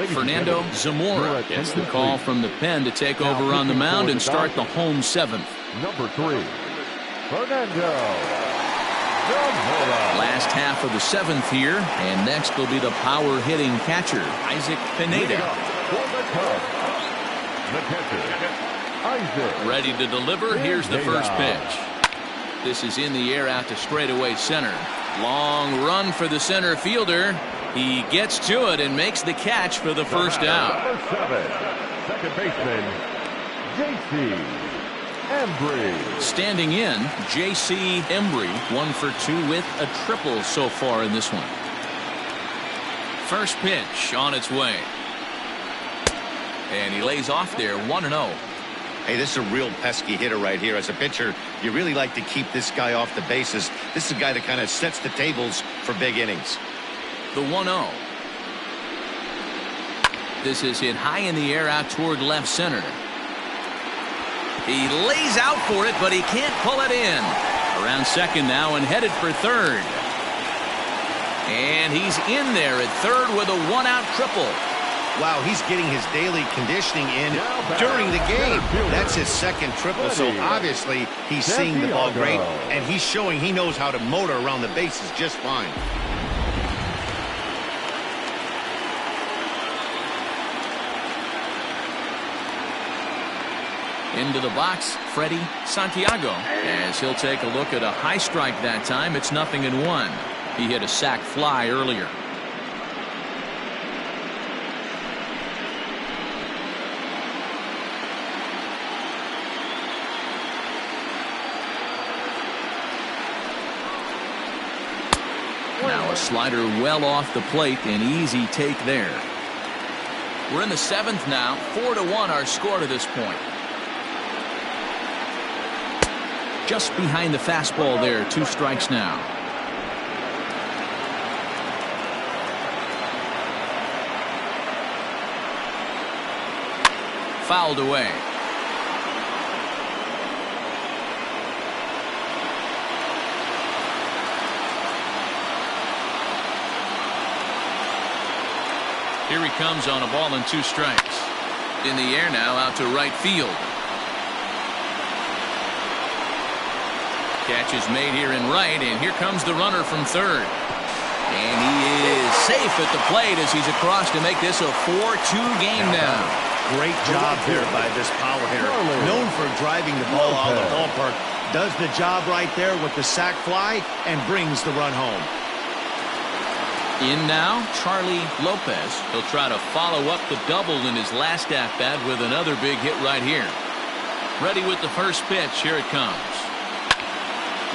Fernando Zamora gets the call from the pen to take over on the mound and start the home 7th. Number 3, Fernando Zamora. Last half of the 7th here, and next will be the power hitting catcher, Isaac Pineda. Ready to deliver. Here's the first pitch. This is in the air out to straightaway center. Long run for the center fielder. He gets to it and makes the catch for the first out. Number 7, second baseman, J.C. Embry. Standing in, J.C. Embry, 1 for 2 with a triple so far in this one. First pitch on its way. And he lays off there, 1-0. Hey, this is a real pesky hitter right here. As a pitcher, you really like to keep this guy off the bases. This is a guy that kind of sets the tables for big innings. The 1-0. This is hit high in the air out toward left center. He lays out for it, but he can't pull it in. Around second now and headed for third. And he's in there at third with a 1-out triple. Wow, he's getting his daily conditioning in during the game. That's his second triple, so obviously he's seeing the ball great, and he's showing he knows how to motor around the bases just fine. Into the box, Freddie Santiago, as he'll take a look at a high strike that time. It's 0-1. He hit a sac fly earlier. Now a slider well off the plate, an easy take there. We're in the 7th now. 4-1 our score to this point. Just behind the fastball there. 2 strikes now. Fouled away. Here he comes on a ball and 2 strikes. In the air now, out to right field. Catch is made here in right, and here comes the runner from third. And he is safe at the plate as he's across to make this a 4-2 game now. Great job there by this power hitter. Known for driving the ball out of the ballpark. Does the job right there with the sac fly and brings the run home. In now, Charlie Lopez. He'll try to follow up the double in his last at-bat with another big hit right here. Ready with the first pitch. Here it comes.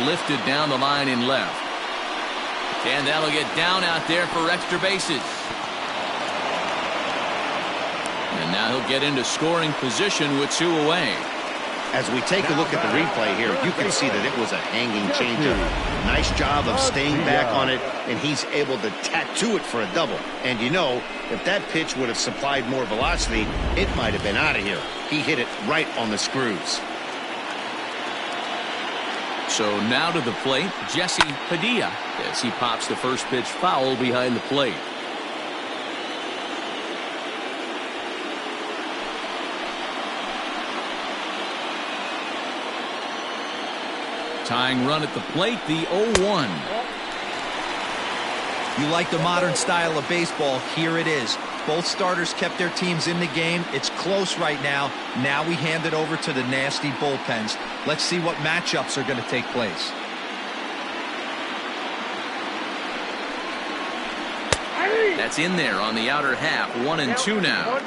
Lifted down the line in left. And that'll get down out there for extra bases. And now he'll get into scoring position with 2 away. As we take a look at the replay here, you can see that it was a hanging changeup. Nice job of staying back on it, and he's able to tattoo it for a double. And you know, if that pitch would have supplied more velocity, it might have been out of here. He hit it right on the screws. So now to the plate, Jesse Padilla, as he pops the first pitch foul behind the plate. Tying run at the plate, the 0-1. You like the modern style of baseball, here it is. Both starters kept their teams in the game. It's close right now. Now we hand it over to the nasty bullpens. Let's see what matchups are going to take place. That's in there on the outer half. 1-2 now.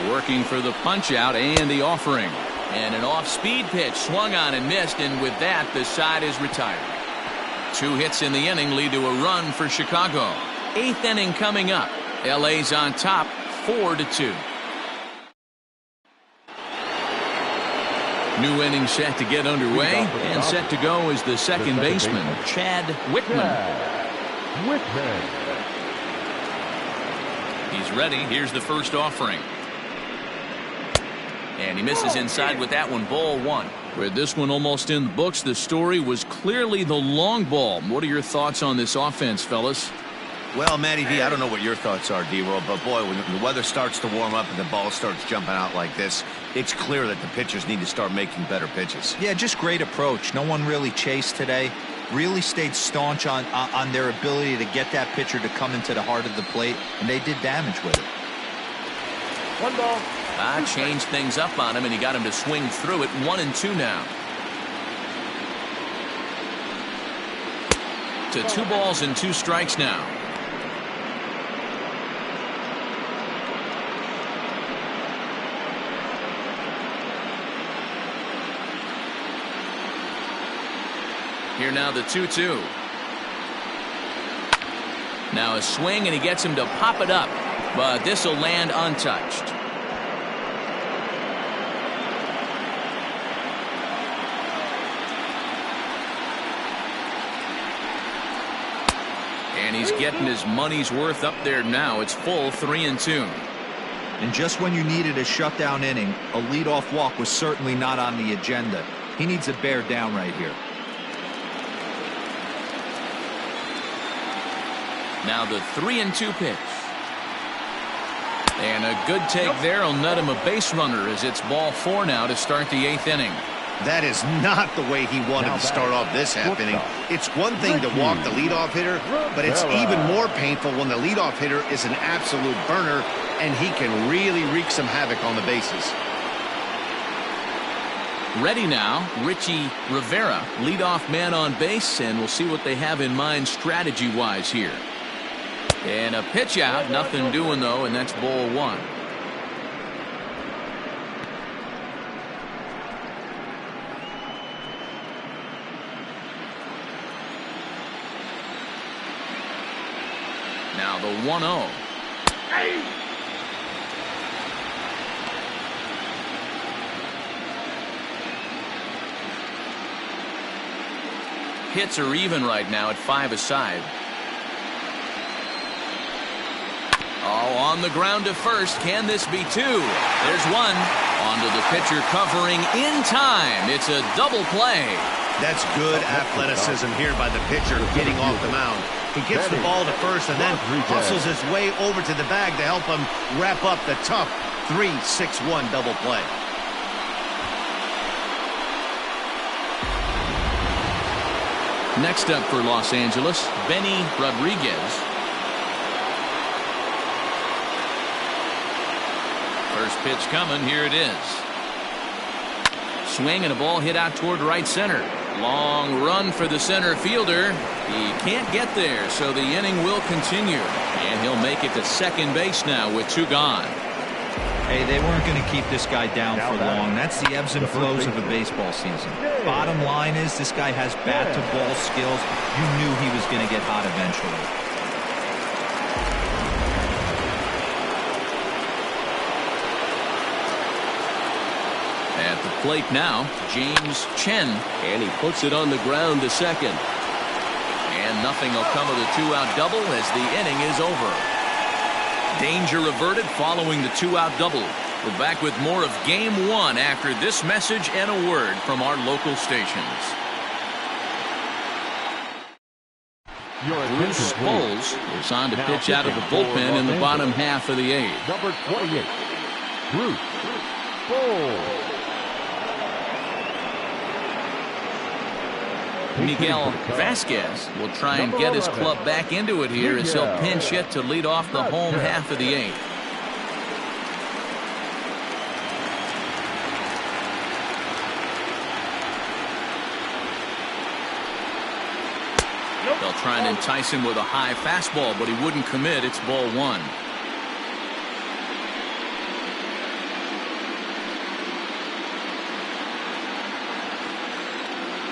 Working for the punch out and the offering. And an off-speed pitch swung on and missed, and with that the side is retired. 2 hits in the inning lead to a run for Chicago. 8th inning coming up. LA's on top 4-2. New inning set to get underway, and set to go is the second baseman, Chad Wickman. He's ready. Here's the first offering. And he misses inside with that one. Ball 1. With this one almost in the books, the story was clearly the long ball. What are your thoughts on this offense, fellas? Well, Matty V, I don't know what your thoughts are, D-Roll, but boy, when the weather starts to warm up and the ball starts jumping out like this, it's clear that the pitchers need to start making better pitches. Yeah, just great approach. No one really chased today. Really stayed staunch on their ability to get that pitcher to come into the heart of the plate, and they did damage with it. 1 ball. Changed things up on him, and he got him to swing through it. 1-2 now. To 2 balls and 2 strikes now. Here now the 2-2. Now a swing, and he gets him to pop it up, but this will land untouched. And he's getting his money's worth up there now. It's full 3-2. And just when you needed a shutdown inning, a leadoff walk was certainly not on the agenda. He needs to bear down right here. Now the 3-2 pitch. And a good take there will net him a base runner as it's ball 4 now to start the 8th inning. That is not the way he wanted to start off this half inning. It's one thing to walk the leadoff hitter, but it's even more painful when the leadoff hitter is an absolute burner and he can really wreak some havoc on the bases. Ready now, Richie Rivera, leadoff man on base, and we'll see what they have in mind strategy-wise here. And a pitch out, nothing doing though, and that's ball 1. Now the 1-0. Hits are even right now at 5 aside. Oh, On the ground to first. Can this be two? There's one. Onto the pitcher covering in time. It's a double play. That's good athleticism here by the pitcher getting off the mound. He gets the ball to first and then hustles his way over to the bag to help him wrap up the tough 3-6-1 double play. Next up for Los Angeles, Benny Rodriguez. First pitch coming. Here it is. Swing and a ball hit out toward right center. Long run for the center fielder. He can't get there, so the inning will continue. And he'll make it to second base now with two gone. Hey, they weren't going to keep this guy down for long. That's the ebbs and flows of a baseball season. Bottom line is this guy has bat-to-ball skills. You knew he was going to get hot eventually. At the plate now, James Chen. And he puts it on the ground to second. And nothing will come of the two-out double as the inning is over. Danger averted following the two-out double. We're back with more of Game 1 after this message and a word from our local stations. Bruce Bowles is on to pitch out of the bullpen in the bottom half of the eighth. Number 28, Bruce Bowles. Miguel Vasquez will try and get his club back into it here as he'll pinch hit to lead off the home half of the eighth. They'll try and entice him with a high fastball, but he wouldn't commit. It's ball one.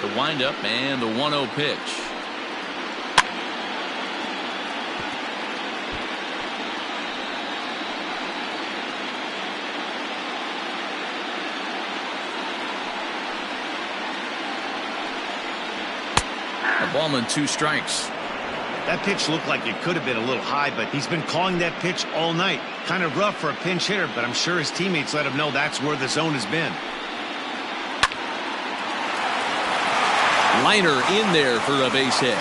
The windup and the 1-0 pitch. A ball and 2 strikes. That pitch looked like it could have been a little high, but he's been calling that pitch all night. Kind of rough for a pinch hitter, but I'm sure his teammates let him know that's where the zone has been. Liner in there for a base hit.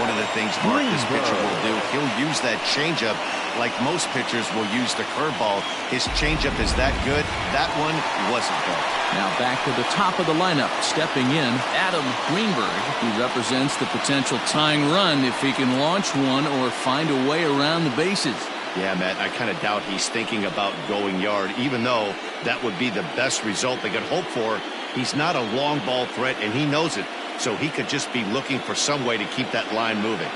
One of the things Mark, this pitcher will do, he'll use that changeup like most pitchers will use the curveball. His changeup is that good. That one wasn't good. Now back to the top of the lineup. Stepping in, Adam Greenberg. He represents the potential tying run if he can launch one or find a way around the bases. Yeah, Matt, I kind of doubt he's thinking about going yard, even though that would be the best result they could hope for. He's not a long ball threat, and he knows it, so he could just be looking for some way to keep that line moving.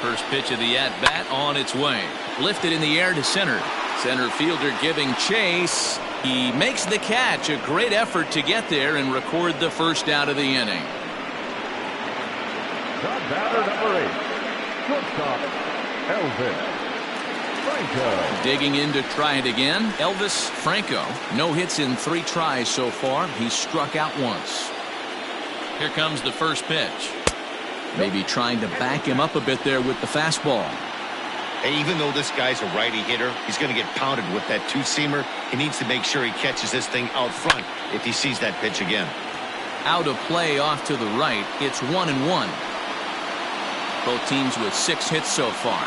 First pitch of the at-bat on its way. Lifted in the air to center. Center fielder giving chase. He makes the catch. A great effort to get there and record the first out of the inning. The batter, number 8, shortstop, Elvis Franco. Digging in to try it again, Elvis Franco. No hits in 3 tries so far. He's struck out once. Here comes the first pitch. Maybe trying to back him up a bit there with the fastball. And even though this guy's a righty hitter, he's going to get pounded with that two-seamer. He needs to make sure he catches this thing out front if he sees that pitch again. Out of play off to the right. It's 1-1. Both teams with 6 hits so far.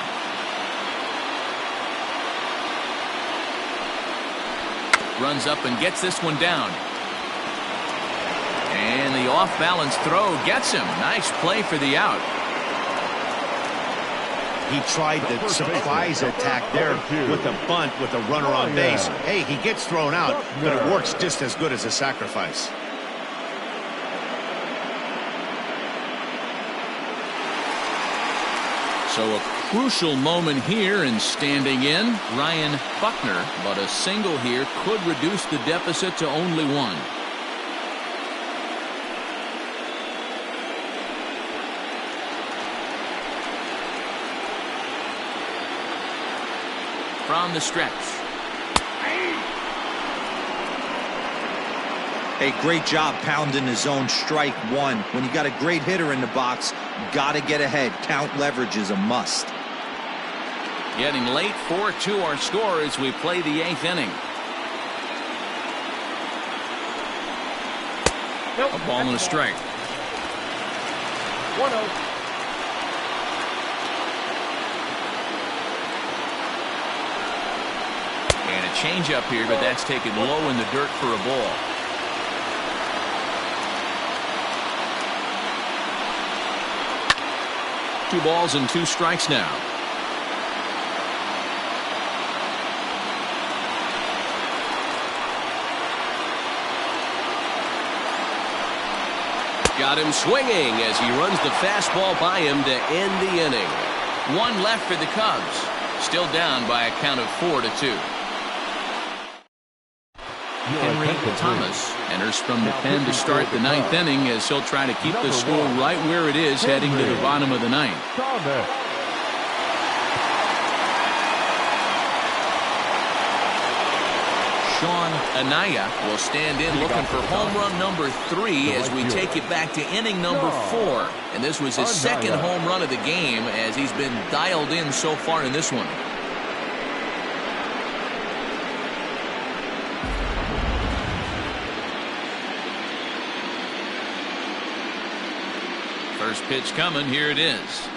Runs up and gets this one down. And the off-balance throw gets him. Nice play for the out. He tried the surprise attack there with a bunt with a runner on base. Hey, he gets thrown out, but it works just as good as a sacrifice. So a crucial moment here, and standing in, Ryan Buckner. But a single here could reduce the deficit to only 1. From the stretch. Hey, great job pounding the zone. Strike 1. When you got a great hitter in the box, Got to get ahead. Count leverage is a must. Getting late, 4-2 our score as we play the 8th inning. Nope. A ball and a strike. 1-0. And a changeup here, but that's taken low in the dirt for a ball. Two balls and 2 strikes now. Got him swinging as he runs the fastball by him to end the inning. 1 left for the Cubs. Still down by a count of 4-2. Henry Thomas enters from the pen to start the 9th inning as he'll try to keep the score right where it is heading to the bottom of the 9th. Sean Anaya will stand in looking for home run number 3 as we take it back to inning number 4. And this was his second home run of the game as he's been dialed in so far in this one. First pitch coming. Here it is.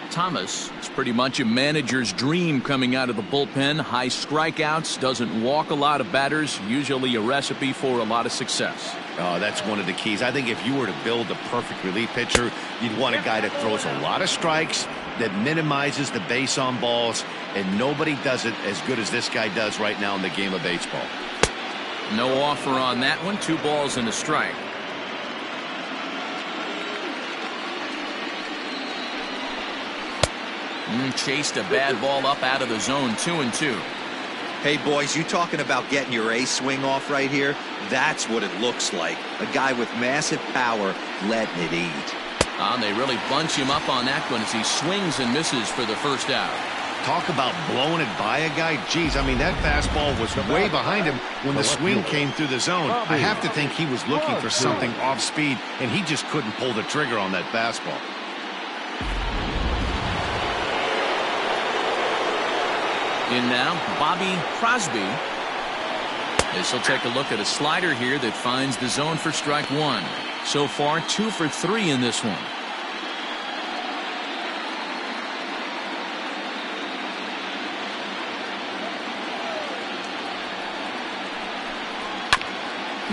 Thomas, it's pretty much a manager's dream coming out of the bullpen. High strikeouts, doesn't walk a lot of batters, usually a recipe for a lot of success. Oh, that's one of the keys. I think if you were to build a perfect relief pitcher, you'd want a guy that throws a lot of strikes, that minimizes the base on balls, and nobody does it as good as this guy does right now in the game of baseball. No offer on that one. 2 balls and a strike. Chased a bad ball up out of the zone. 2-2. Hey, boys, you talking about getting your A swing off right here? That's what it looks like. A guy with massive power letting it eat. They really bunch him up on that one as he swings and misses for the first out. Talk about blowing it by a guy. Geez, I mean, that fastball was way behind him when the swing came through the zone. I have to think he was looking for something off speed, and he just couldn't pull the trigger on that fastball. In now, Bobby Crosby. As he'll take a look at a slider here that finds the zone for strike 1. So far, 2 for 3 in this one.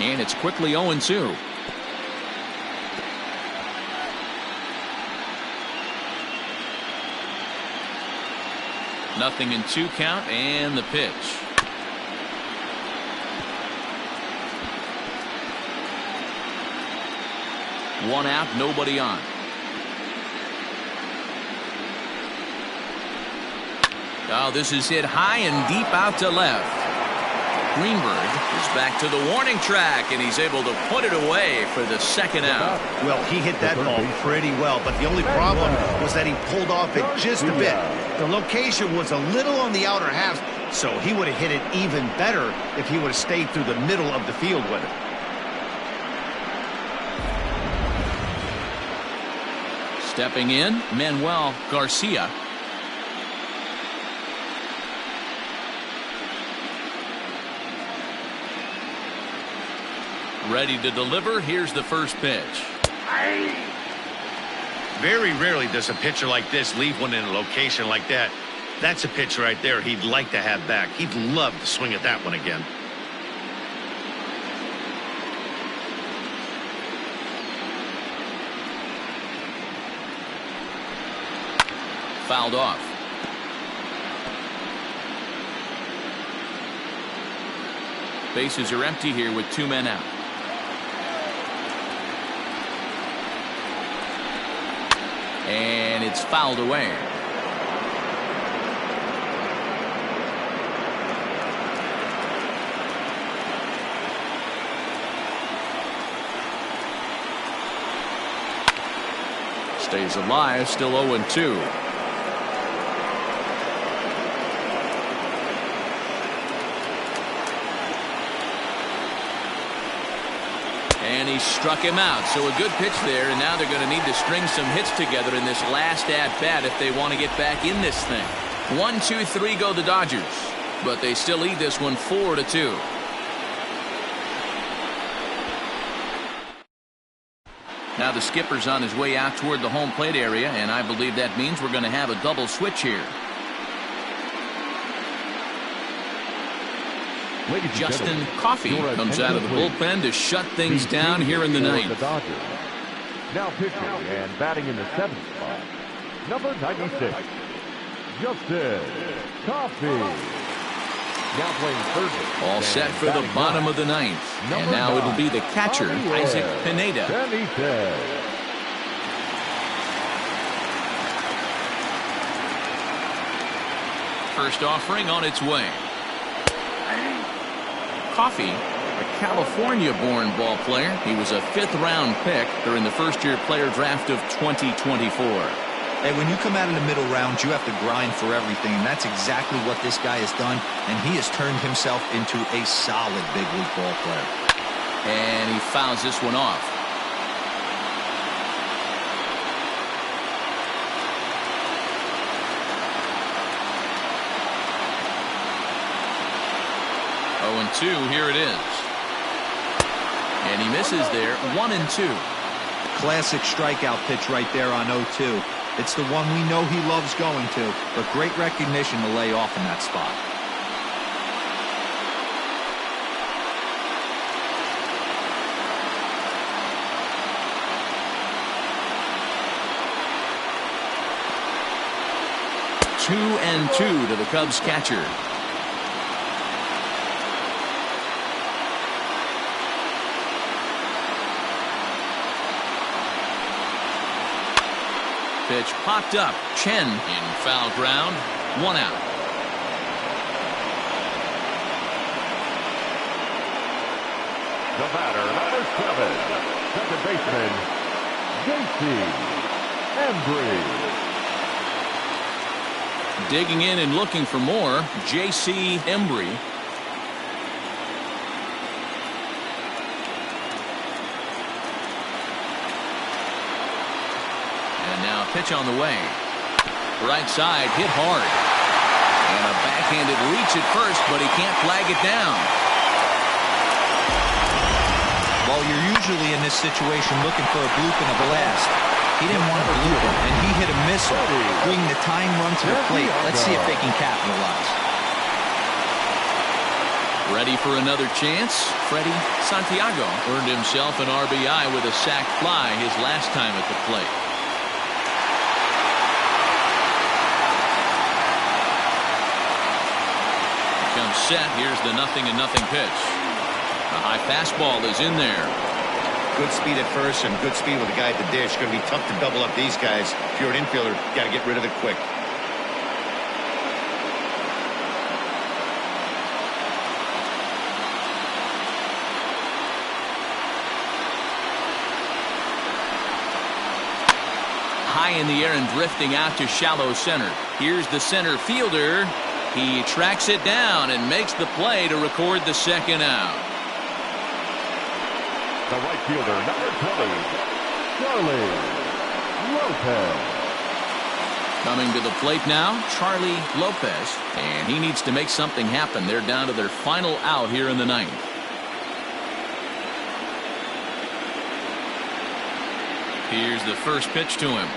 And it's quickly 0-2. Nothing in 2 count, and the pitch. One out, nobody on. Oh, this is hit high and deep out to left. Greenberg is back to the warning track, and he's able to put it away for the second out. Well, he hit that ball pretty well, but the only problem was that he pulled off it just a bit. The location was a little on the outer half, so he would have hit it even better if he would have stayed through the middle of the field with it. Stepping in, Manuel Garcia. Ready to deliver. Here's the first pitch. Very rarely does a pitcher like this leave one in a location like that. That's a pitch right there he'd like to have back. He'd love to swing at that one again. Fouled off. Bases are empty here with 2 men out. And it's fouled away. Stays alive, still 0-2. And he struck him out. So a good pitch there, and now they're going to need to string some hits together in this last at-bat if they want to get back in this thing. 1, 2, 3 go the Dodgers, but they still lead this one 4-2. Now the skipper's on his way out toward the home plate area, and I believe that means we're going to have a double switch here. Justin Coffey comes out of the bullpen to shut things down here in the ninth. Now pitching and batting in the 7th spot, number 96, Justin Coffey. Now playing third. All set for the bottom of the ninth. And now it'll be the catcher, Isaac Pineda. First offering on its way. Coffey, a California-born ball player. He was a 5th-round pick during the first-year player draft of 2024. Hey, when you come out in the middle rounds, you have to grind for everything, and that's exactly what this guy has done, and he has turned himself into a solid big league ball player. And he fouls this one off. Oh, and 2, here it is. And he misses there, 1 and 2. Classic strikeout pitch right there on 0-2. It's the one we know he loves going to, but great recognition to lay off in that spot. Two and 2 to the Cubs catcher. Pitch popped up. Chen in foul ground. 1 out. The batter, number 7, second baseman, J.C. Embry. Digging in and looking for more, J.C. Embry. And now pitch on the way. Right side, hit hard. And a backhanded reach at first, but he can't flag it down. Well, you're usually in this situation looking for a bloop and a blast. He didn't want to bloop it, and he hit a missile, bringing the tying run to the plate. Let's see if they can capitalize. Ready for another chance? Freddie Santiago earned himself an RBI with a sac fly his last time at the plate. Comes set. Here's the 0-0 pitch. The high fastball is in there. Good speed at first and good speed with the guy at the dish. Going to be tough to double up these guys. If you're an infielder, you got to get rid of it quick. High in the air and drifting out to shallow center. Here's the center fielder. He tracks it down and makes the play to record the second out. The right fielder, number 20, Charlie Lopez. Coming to the plate now, Charlie Lopez. And he needs to make something happen. They're down to their final out here in the ninth. Here's the first pitch to him.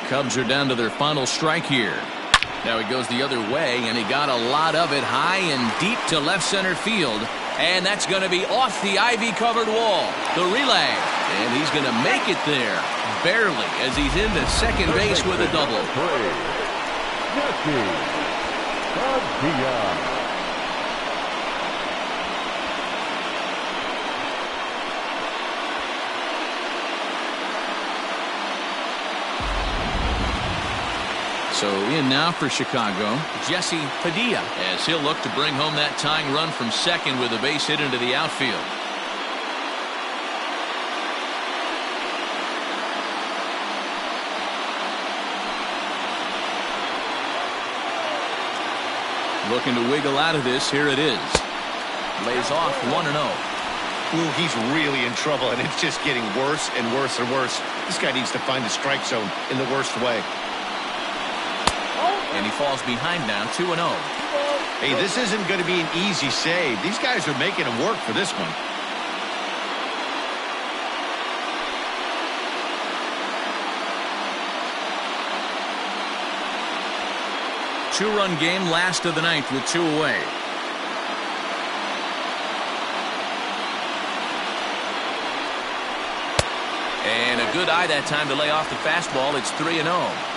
Cubs are down to their final strike here. Now he goes the other way, and he got a lot of it high and deep to left center field. And that's going to be off the ivy-covered wall. The relay. And he's going to make it there. Barely, as he's into second base with a double. So in now for Chicago, Jesse Padilla, as he'll look to bring home that tying run from second with a base hit into the outfield. Looking to wiggle out of this. Here it is. Lays off 1-0. Ooh, he's really in trouble, and it's just getting worse and worse and worse. This guy needs to find the strike zone in the worst way. And he falls behind now, 2-0. Hey, this isn't going to be an easy save. These guys are making him work for this one. Two-run game, last of the ninth with 2 away. And a good eye that time to lay off the fastball. It's 3-0.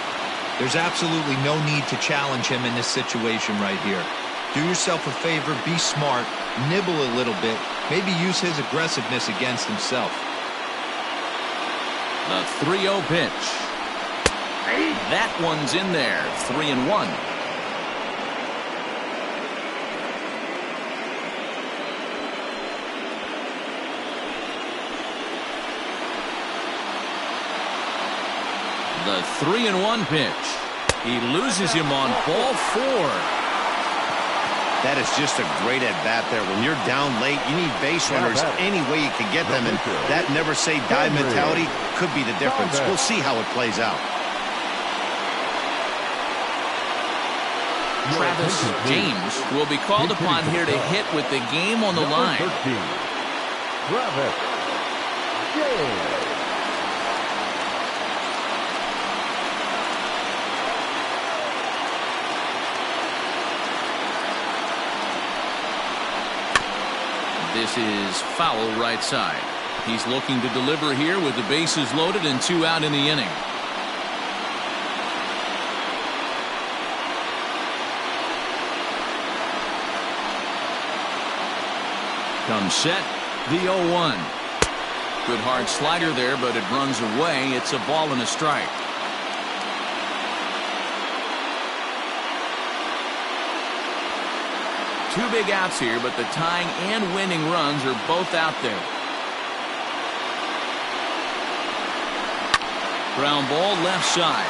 There's absolutely no need to challenge him in this situation right here. Do yourself a favor, be smart, nibble a little bit, maybe use his aggressiveness against himself. The 3-0 pitch. That one's in there. 3-1. The 3-1 pitch. He loses him on ball 4. That is just a great at-bat there. When you're down late, you need base runners any way you can get them, and that never-say-die mentality could be the difference. We'll see how it plays out. Travis James will be called upon here to hit with the game on the line. Travis James. This is foul right side. He's looking to deliver here with the bases loaded and 2 out in the inning. Comes set, the 0-1. Good hard slider there, but it runs away. It's a ball and a strike. Two big outs here, but the tying and winning runs are both out there. Ground ball left side.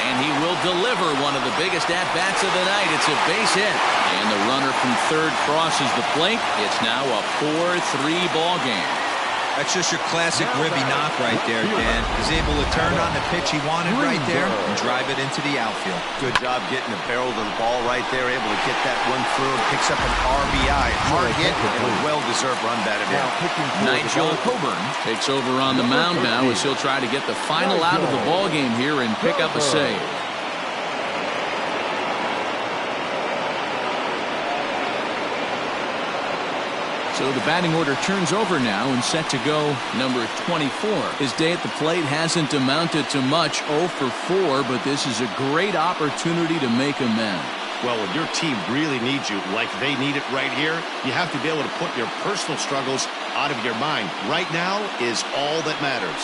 And he will deliver one of the biggest at-bats of the night. It's a base hit. And the runner from third crosses the plate. It's now a 4-3 ball game. That's just your classic Ribby knock right there, Dan. He's able to turn on the pitch he wanted right there and drive it into the outfield. Good job getting the barrel to the ball right there, able to get that one through and picks up an RBI. Hard hit and a well-deserved run batted in. Nigel Coburn takes over on the mound now as he'll try to get the final out of the ball game here and pick up a save. So the batting order turns over now and set to go number 24. His day at the plate hasn't amounted to much, 0 for 4, but this is a great opportunity to make amends. Well, when your team really needs you like they need it right here, you have to be able to put your personal struggles out of your mind. Right now is all that matters.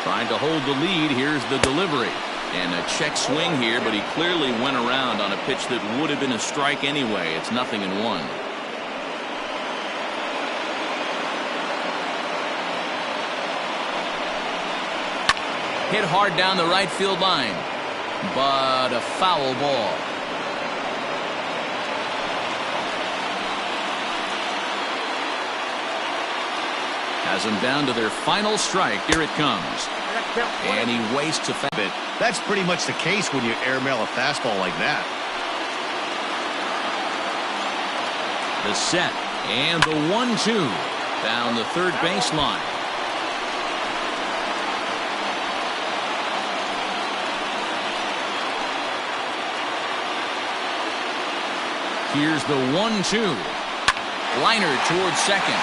Trying to hold the lead. Here's the delivery. And a check swing here, but he clearly went around on a pitch that would have been a strike anyway. It's 0-1. Hit hard down the right field line, but a foul ball. Has them down to their final strike. Here it comes. And he wastes a bit. That's pretty much the case when you airmail a fastball like that. The set and the 1-2 down the third baseline. Here's the 1-2. Liner towards second.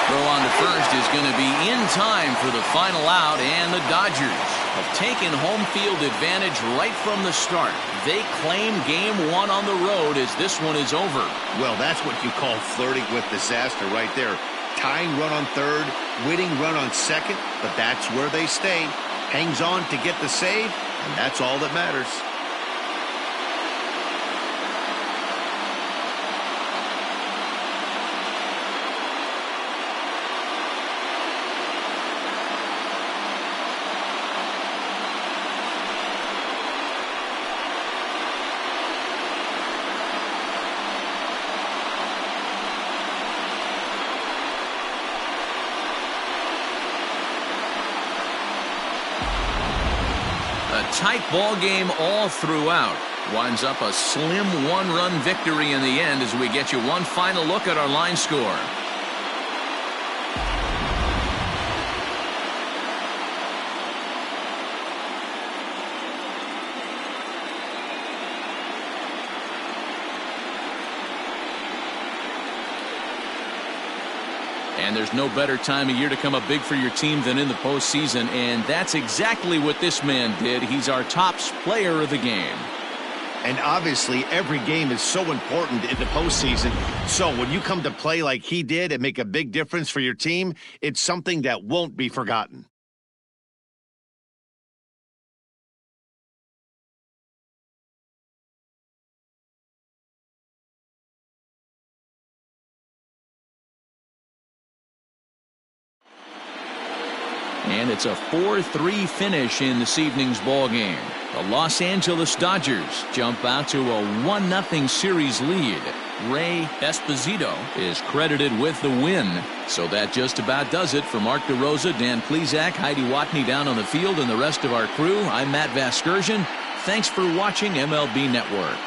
Throw on to first is going to be in time for the final out, and the Dodgers have taken home field advantage right from the start. They claim game one on the road as this one is over. Well, that's what you call flirting with disaster right there. Tying run on third, winning run on second, but that's where they stay. Hangs on to get the save, and that's all that matters. Tight ball game all throughout. Winds up a slim one-run victory in the end as we get you one final look at our line score. And there's no better time of year to come up big for your team than in the postseason, and that's exactly what this man did. He's our top player of the game. And obviously, every game is so important in the postseason. So when you come to play like he did and make a big difference for your team, it's something that won't be forgotten. And it's a 4-3 finish in this evening's ball game. The Los Angeles Dodgers jump out to a 1-0 series lead. Ray Esposito is credited with the win. So that just about does it for Mark DeRosa, Dan Plesac, Heidi Watney down on the field, and the rest of our crew. I'm Matt Vasgersian. Thanks for watching MLB Network.